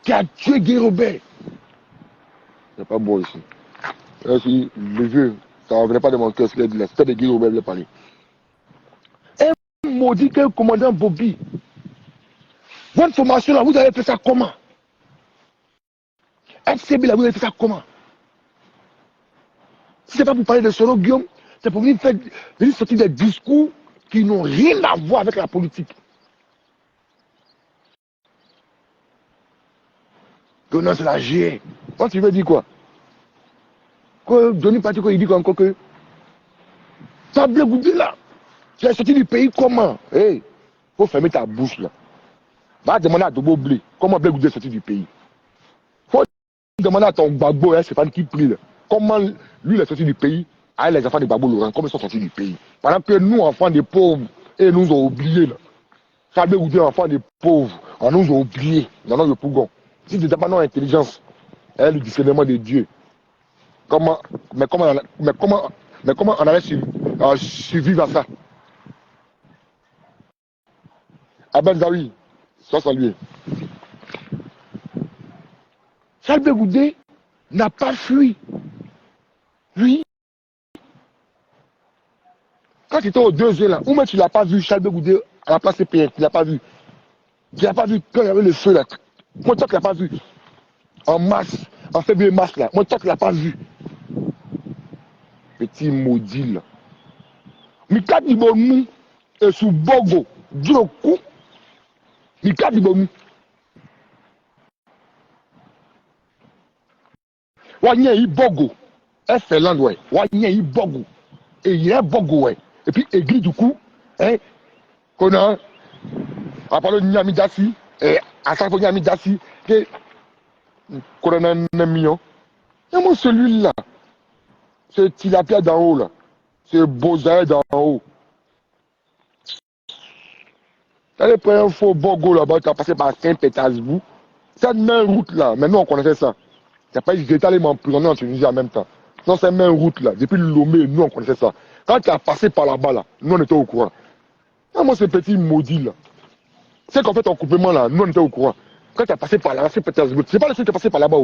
qui a tué Guy Robert. Il n'y a pas beau ici. Là, si le vieux, ça ne revenait pas de mon cœur, c'était de Guy Robert, il voulait parler. Un maudit que le commandant Bobby. Votre formation là, vous avez fait ça comment? FCB là, vous avez fait ça comment? Si ce n'est pas pour parler de Solo Guillaume, c'est pour venir sortir des discours qui n'ont rien à voir avec la politique. Que non, c'est la GIE. Quand tu veux dire quoi? Que Johnny Patiko, il dit encore que ça a bien goûté là. Tu es sorti du pays comment? Hey, faut fermer ta bouche là. Va demander à Dobo Blé comment bien goûté est sorti du pays. Faut demander à ton Gbagbo, c'est pas qui prie là. Comment lui il est sorti du pays avec les enfants de Babou Laurent, comme ils sont sortis du pays. Pendant que nous, enfants des pauvres, ils nous ont oubliés. Là. Charles Goudé, enfants des pauvres, on nous a oubliés dans notre pougon. Si nous n'avons pas l'intelligence, le discernement de Dieu, comment on allait survivre à ça? Abel Zawi, sois salué. Charles Goudé n'a pas fui. Lui, quand tu étais au 2 là, où même tu ne l'as pas vu, Charles Goudé à la place CPN, tu ne l'as pas vu. Tu n'as pas vu quand il y avait le feu là. Moi, toi, tu ne l'as pas vu. En mars, en février-mars là. Moi, toi, tu ne l'as pas vu. Petit maudit là. Mika Dibomu est sous Bogo. Djokou. Mika Dibomu. Wanya yi Bogo. Finland, ouais. Wanya yi Bogo. Et il y a Bogo, ouais. Et puis, église du coup, hein, qu'on a, à part le Niami Dassi, et à chaque fois Niami Dassi, qu'on a un million. Et moi, celui-là, c'est Tilapia d'en haut, là. C'est Bozaï d'en haut. T'as les premières fois Bogo là-bas, tu as passé par Saint-Pétersbourg. Cette même route-là, maintenant on connaissait ça. Il n'y a pas eu d'étalement emprisonné en Tunisie en même temps. Non, cette même route-là, depuis Lomé, nous on connaissait ça. Quand tu as passé par là-bas, là, nous on était au courant. Et moi, ce petit maudit là, c'est qu'en fait, en coupement là, nous on était au courant. Quand tu as passé par là, Saint-Pétersbourg, c'est pas le seul qui est passé par là-bas.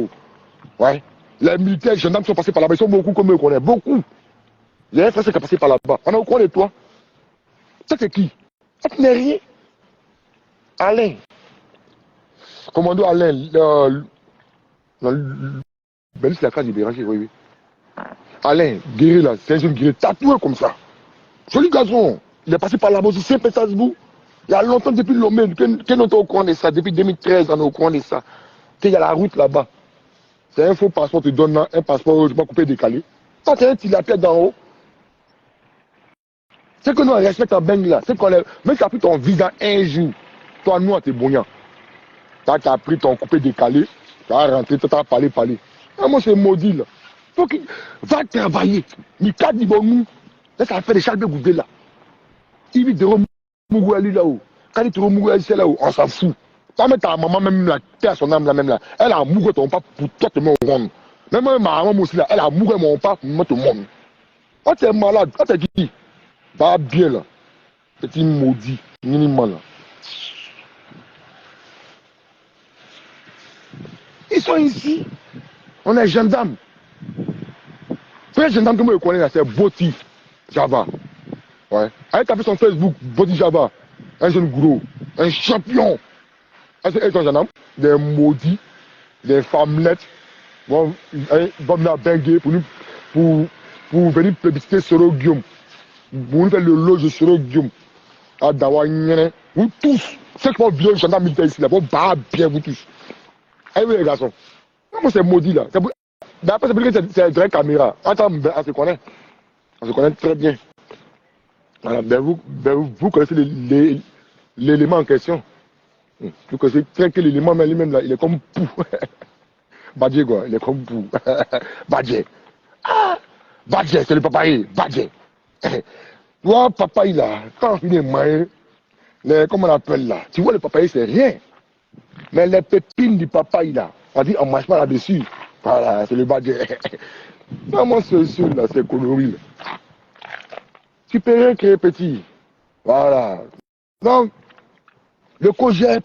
Ouais. Les militaires, les gendarmes sont passés par là-bas, ils sont beaucoup comme eux, on connaît. Beaucoup. Il y a un Français qui est passé par là-bas. On est au courant de toi. Ça, c'est qui? Ça, tu n'es rien. Alain. Commando Alain. Ben, c'est la case libérée, oui, oui. Alain, guéri là, c'est un jeune guéri, tatoué comme ça. Joli garçon. Il est passé par là-bas aussi, Saint-Pétersbourg. Il y a longtemps depuis Lomé, que nous sommes au courant de ça. Depuis 2013, on est au courant de ça. Qu'il y a la route là-bas. C'est un faux passeport, tu donnes un passeport, je ne pas couper décalé. Ça, c'est un tilapia d'en haut. C'est que nous, on respecte en Beng là. C'est qu'on même si tu as pris ton visa un jour, toi, nous, t'es bouillant. Tu as pris ton coupé décalé, tu as rentré, tu as parlé. Ah, moi, c'est maudit là. Faut qu'il va travailler. Mika Dibomu, là, ça fait des Charles Goudé là. Il vit de Mougouali là-haut. Quand il te Mougouali là-haut, on s'en fout. Ça met ta maman même là, t'es à son âme là même là. Elle a mouru ton pas pour toi te mettre au monde. Même ma maman aussi là, elle a mouru mon pas pour mettre au monde. Quand tu es malade, quand tu es qui? Va bien là. Petit maudit, minimal là. Ils sont ici. On est gendarmes. Le gendarme que moi je connais là, c'est Boti Java. Ouais. Avec tapé son Facebook, Boti Java. Un jeune gros, un champion. C'est un gendarme, des maudits, des femmelettes. Vont venir benguer pour venir plébisciter Soro Guillaume. Pour nous faire le loge Soro Guillaume. À Dawanyene. Vous tous, ceux qui vont violer le gendarme militaire ici, là, vont battre bien vous tous. Allez, oui, les garçons. Moi, c'est maudit là. Mais après, c'est parce que c'est une vraie caméra. Attends, on se connaît. On se connaît très bien. Voilà, vous connaissez l'élément en question. Vous connaissez très que l'élément lui-même là, il est comme pou. Badje quoi, il est comme pou. Badje. Ah, Badje, c'est le papaye. Badje. Toi, papaye là, quand il est maillé, comment on appelle là? Tu vois, le papaye, c'est rien. Mais les pépines du papaye là, on dit, on ne mange pas là-dessus. Voilà, c'est le badge. Vraiment, ce là, c'est coloris. Tu peux rien créer petit. Voilà. Donc, le COGEP,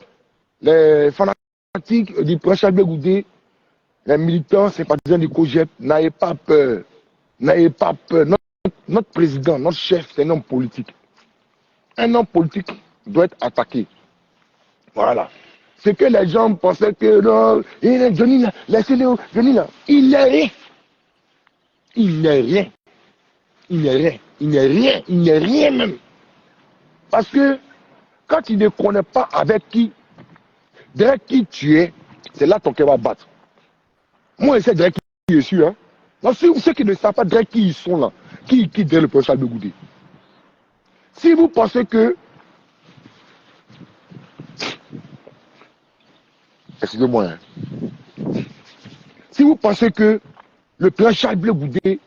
les fanatiques du prince Charles Goudé, les militants, sympathisants du COGEP, n'ayez pas peur. N'ayez pas peur. Notre président, notre chef, c'est un homme politique. Un homme politique doit être attaqué. Voilà. C'est que les gens pensaient que non, Johnny là, laissez-le, Johnny là, il n'est rien. Il n'est rien. Il n'est rien. Il n'est rien. Il n'est rien même. Parce que quand tu ne connais pas avec qui, derrière qui tu es, c'est là ton cœur va battre. Moi, je sais derrière qui je suis. Hein. Donc, ceux qui ne savent pas derrière qui ils sont là, qui derrière le professeur de Goudé. Si vous pensez que excusez-moi. Hein. Si vous pensez que le président Charles Goudé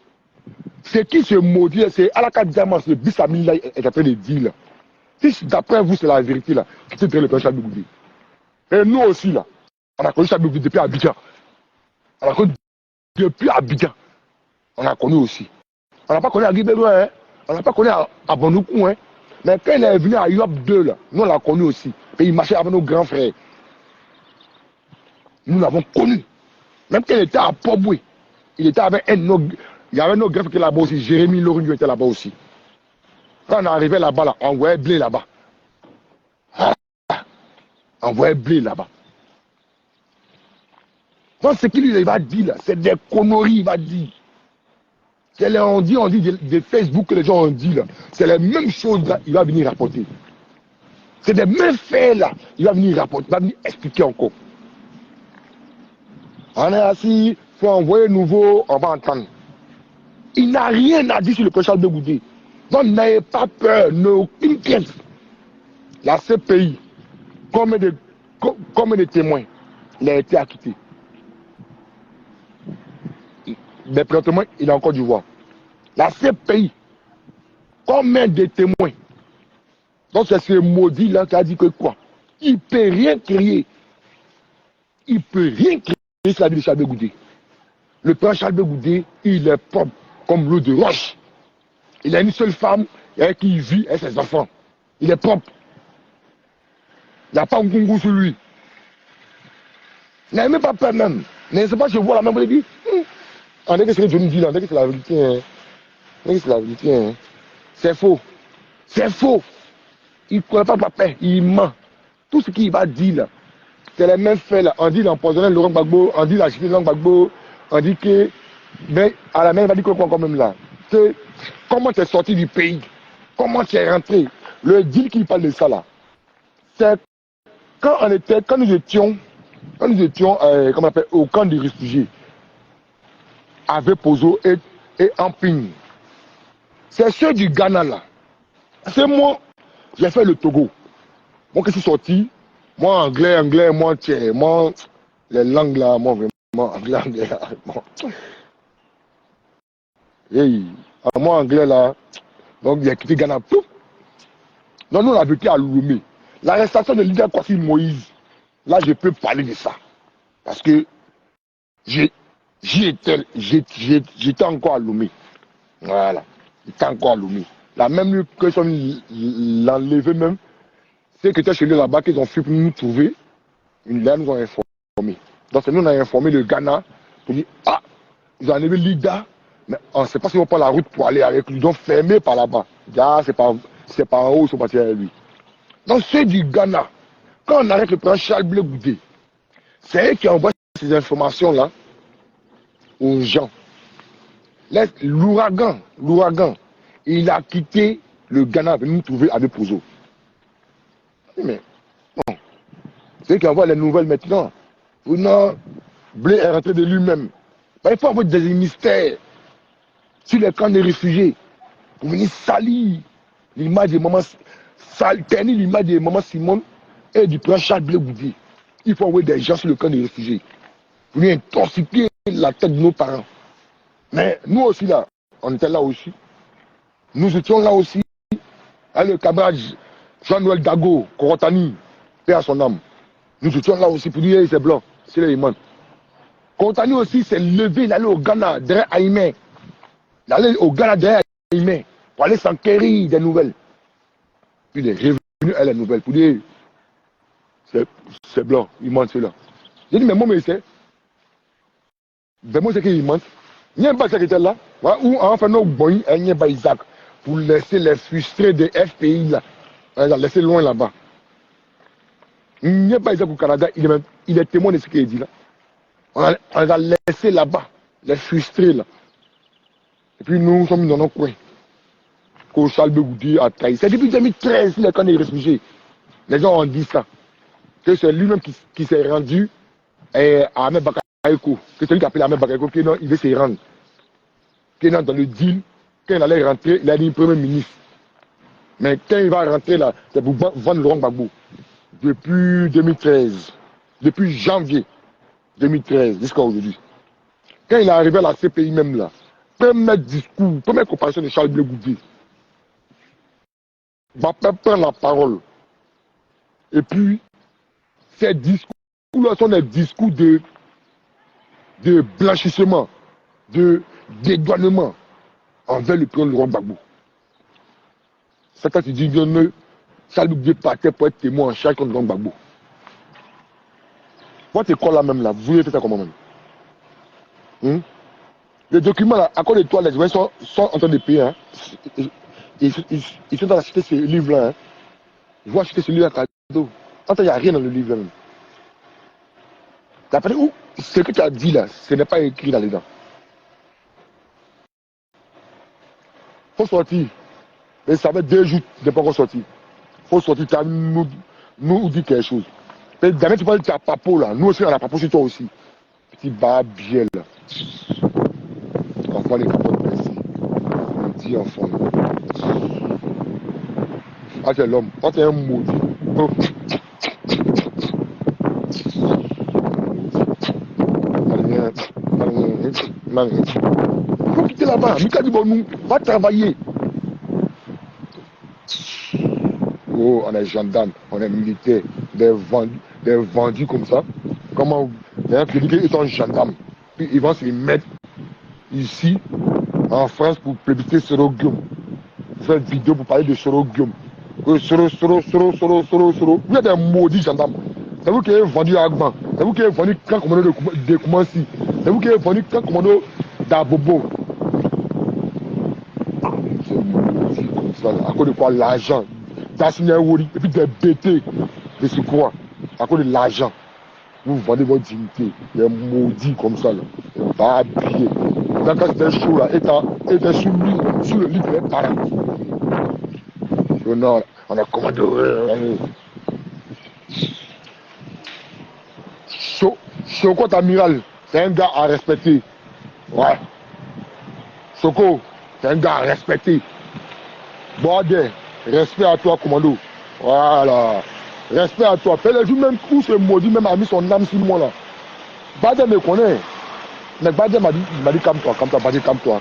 C'est qui se maudit? C'est Alaka Diamant, le Bissamil là est en train de dire là. Si d'après vous c'est la vérité là, c'est le prince Charles Goudé. Et nous aussi là, on a connu Charles Goudé depuis Abidjan. On a connu depuis Abidjan. On a connu aussi. On n'a pas connu à Guibéro, hein. On n'a pas connu à Bonoukou, hein. Mais quand il est venu à Yop 2 là, nous on l'a connu aussi. Et il marchait avec nos grands frères. Nous l'avons connu. Même quand il était à Poboué, il était avec un autre. Il y avait nos grands frères qui étaient là-bas aussi. Jérémy Lorigno était là-bas aussi. Quand on arrivait là-bas, là, on voyait blé là-bas. On voyait blé là-bas. Donc ce qu'il va dire là, c'est des conneries, il va dire. On dit des Facebook que les gens ont dit là. C'est les mêmes choses là, il va venir rapporter. C'est des mêmes faits là, il va venir rapporter, il va venir expliquer encore. On est assis, il faut envoyer nouveau, on va entendre. Il n'a rien à dire sur le président de Goudé. Donc n'ayez pas peur, n'aucune crainte. La CPI, combien de témoins il a été acquitté? Mais présentement, il est encore du voir. La CPI, combien de témoins? Donc c'est ce maudit là qui a dit que quoi? Il ne peut rien créer. Il ne peut rien créer sur la vie de Charles Goudé. Le père Charles Goudé, il est propre comme l'eau de roche. Il a une seule femme avec qui il vit et ses enfants. Il est propre. Il n'y a pas un gongo sur lui. Il n'a même pas peur même. Mais c'est pas je vois la même, il dit, on dirait que c'est le Johnny dit là, on dirait que c'est la vérité. Hein. On dirait que c'est la vérité. Hein. C'est faux. C'est faux. Il ne connaît pas papa, il ment. Tout ce qu'il va dire là, c'est les mêmes faits là. On dit l'empoisonner Laurent Gbagbo, on dit l'acheter Laurent Gbagbo, on dit que, mais à la même, il va dire quoi quand même là. Que, comment tu es sorti du pays? Comment tu es rentré? Le deal qu'il parle de ça là, c'est quand nous étions comment on appelle, au camp des réfugiés, avec Pozo et Amping. C'est ceux du Ghana là. C'est moi, j'ai fait le Togo. Moi qui suis sorti, moi anglais, moi les langues là, moi vraiment, anglais, moi. Hey, moi anglais là, donc j'ai quitté Ghana. Donc nous on a vécu à Lomé. L'arrestation de leader Kwasi Moïse, là je peux parler de ça. Parce que j'étais encore à Lomé. Voilà. J'étais encore à Lomé. La même nuit que l'a enlevé même, c'est que j'étais chez lui là-bas qu'ils ont fait pour nous trouver. Là, nous ont informé. Donc c'est nous on a informé le Ghana pour dire, ah, ils ont enlevé Lida, mais on ne sait pas s'ils vont pas la route pour aller avec lui. Ils ont fermé par là-bas. Ah, c'est pas en haut, ils sont partis avec lui. Donc ceux du Ghana, quand on arrête le président Charles Blé Goudé, c'est eux qui envoient ces informations-là aux gens. L'ouragan, il a quitté le Ghana pour nous trouver avec Pozo. Mais bon, c'est eux qui envoient les nouvelles maintenant. Non, Blé est rentré de lui-même. Il faut avoir des mystères sur les camps des réfugiés pour venir salir l'image de maman, ternir l'image de maman Simone et du président Charles Blé Goudé. Il faut envoyer des gens sur le camp des réfugiés pour venir intoxiquer la tête de nos parents. Mais nous aussi là, on était là aussi. Nous étions là aussi. Avec le camarade Jean-Noël Dago, Korotani, paix à son âme. Nous étions là aussi pour dire c'est blanc, c'est les imams. Korotani aussi s'est levé, il allait au Ghana, derrière Aïmé. Il allait au Ghana, derrière Aïmé, pour aller s'enquérir des nouvelles. Puis il est revenu à la nouvelle pour dire c'est blanc, il ment cela. J'ai dit, mais moi, mais c'est. Ben moi, c'est qu'il ment. Il n'y a pas ça qui était là. Ou enfin, nous, il n'y a pas Isaac pour laisser les frustrés des FPI là. On les a laissés loin là-bas. Il n'y a pas Isaac au Canada, il est témoin de ce qu'il dit là. On les a laissés là-bas, les frustrés là. Et puis nous sommes dans nos coins. Qu'au Charles Goudé a trahi. C'est depuis 2013 les camps des réfugiés. Les gens ont dit ça. Que c'est lui-même qui s'est rendu à Ahmed Bakayoko. Que c'est lui qui a appelé Ahmed Bakayoko, il veut se rendre. Qu'il est dans le deal, quand il allait rentrer, il a dit Premier ministre. Mais quand il va rentrer là, c'est pour vendre Laurent Gbagbo. Depuis 2013, depuis janvier 2013 jusqu'à aujourd'hui. Quand il est arrivé à la CPI même là, premier discours, première comparaison de Charles Blé Goubé. Mbappé prend la parole. Et puis, ces discours-là sont des discours de blanchissement, de dédouanement envers le président Laurent Gbagbo. C'est quand tu dis que Charles Blé Goubé partait pour être témoin en charge contre Laurent Gbagbo. Votre école là même là, vous voulez faire ça comment même? Les documents là, à cause de toi, les gens sont en train de payer. Hein. Ils sont en train d'acheter ce livre-là. Hein. Ils vont acheter ce livre à cadeau. En fait, il n'y a rien dans le livre. Même. D'après où ce que tu as dit là, ce n'est pas écrit là dedans. Il faut sortir. Mais ça fait 2 jours de pas encore sortir. Il faut sortir, tu as nous dire quelque chose. Mais jamais tu parles de ta papo là. Nous aussi, on a papo sur toi aussi. Petit babiel là. Enfant, les capotes merci. Petit enfant. Ah, c'est l'homme. Quand tu es un maudit. Oh. Il faut quitter là-bas. Mika dit bon, nous, va travailler. Oh, on est gendarme, on est militaire, des vendus comme ça. Comment les gens qui disent qu'ils sont gendarmes. Puis ils vont se mettre ici, en France, pour plébisciter Soro Guillaume. Vous faites une vidéo pour parler de Soro Guillaume. Soro. Vous êtes des maudits gendarmes. C'est vous qui avez vendu Agban. C'est vous qui avez vendu quand commando de Koumansi. C'est vous qui avez vendu quand commando d'Abobo. C'est maudit comme ça. À cause de quoi l'argent. D'assigner Wori et puis des BT de ce quoi. À cause de l'argent. Vous vendez votre dignité. Les maudits comme ça. Là. Pas habillé. Quand c'était chaud là, était sur le lit de mes parents. Non, on a commandé. Soko Amiral, c'est un gars à respecter. Ouais. Soko, c'est un gars à respecter. Bordel, respect à toi, commando. Voilà. Respect à toi. Fais les jours même où ce maudit même a mis son âme sur moi là. Badem me connaît. Mais Badem m'a dit calme-toi, Badem, calme-toi.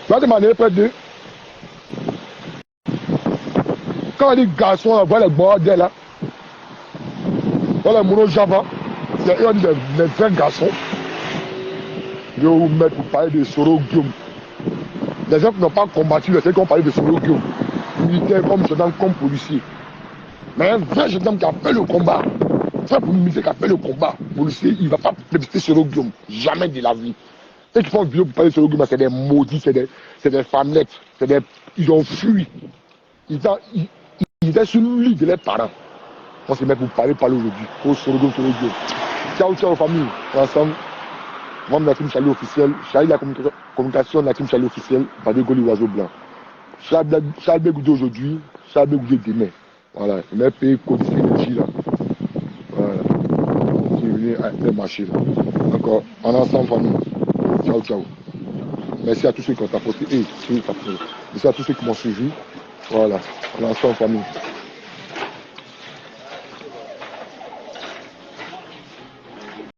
Badem m'a dit près de. Quand on dit garçon, on voit les bordels là. Dans les monos Java, c'est eux des vrais garçons. Je vais vous mettre pour parler de Soro Guillaume. Les gens qui n'ont pas combattu, c'est qui ont parlé de Soro Guillaume. Militaire comme gendarme, comme policier. Mais un vrai gendarme qui a fait le combat, vrai pour militaire qui a fait le combat, policier, il ne va pas plébisciter Soro Guillaume. Jamais de la vie. Ceux qui font une vidéo pour parler de Soro Guillaume, c'est des maudits, c'est des femmelettes, ils ont fui. Ils étaient sur le lit de leurs parents. On se met pour parler aujourd'hui. Oh, Soro Guillaume. Ciao, famille. Ensemble. Moi, la team Chalet officielle. Chalet la communication de la team Chalet officielle. Pas de Goli Oiseau Blanc. Charles Blé Goubé aujourd'hui. Charles Blé Goubé demain. Voilà. Il m'a payé codifié l'énergie là. Voilà. Il est venu à un marché là. Encore. En ensemble, famille. Ciao. Merci à tous ceux qui ont apporté. Merci à tous ceux qui m'ont suivi. Voilà. En ensemble, famille.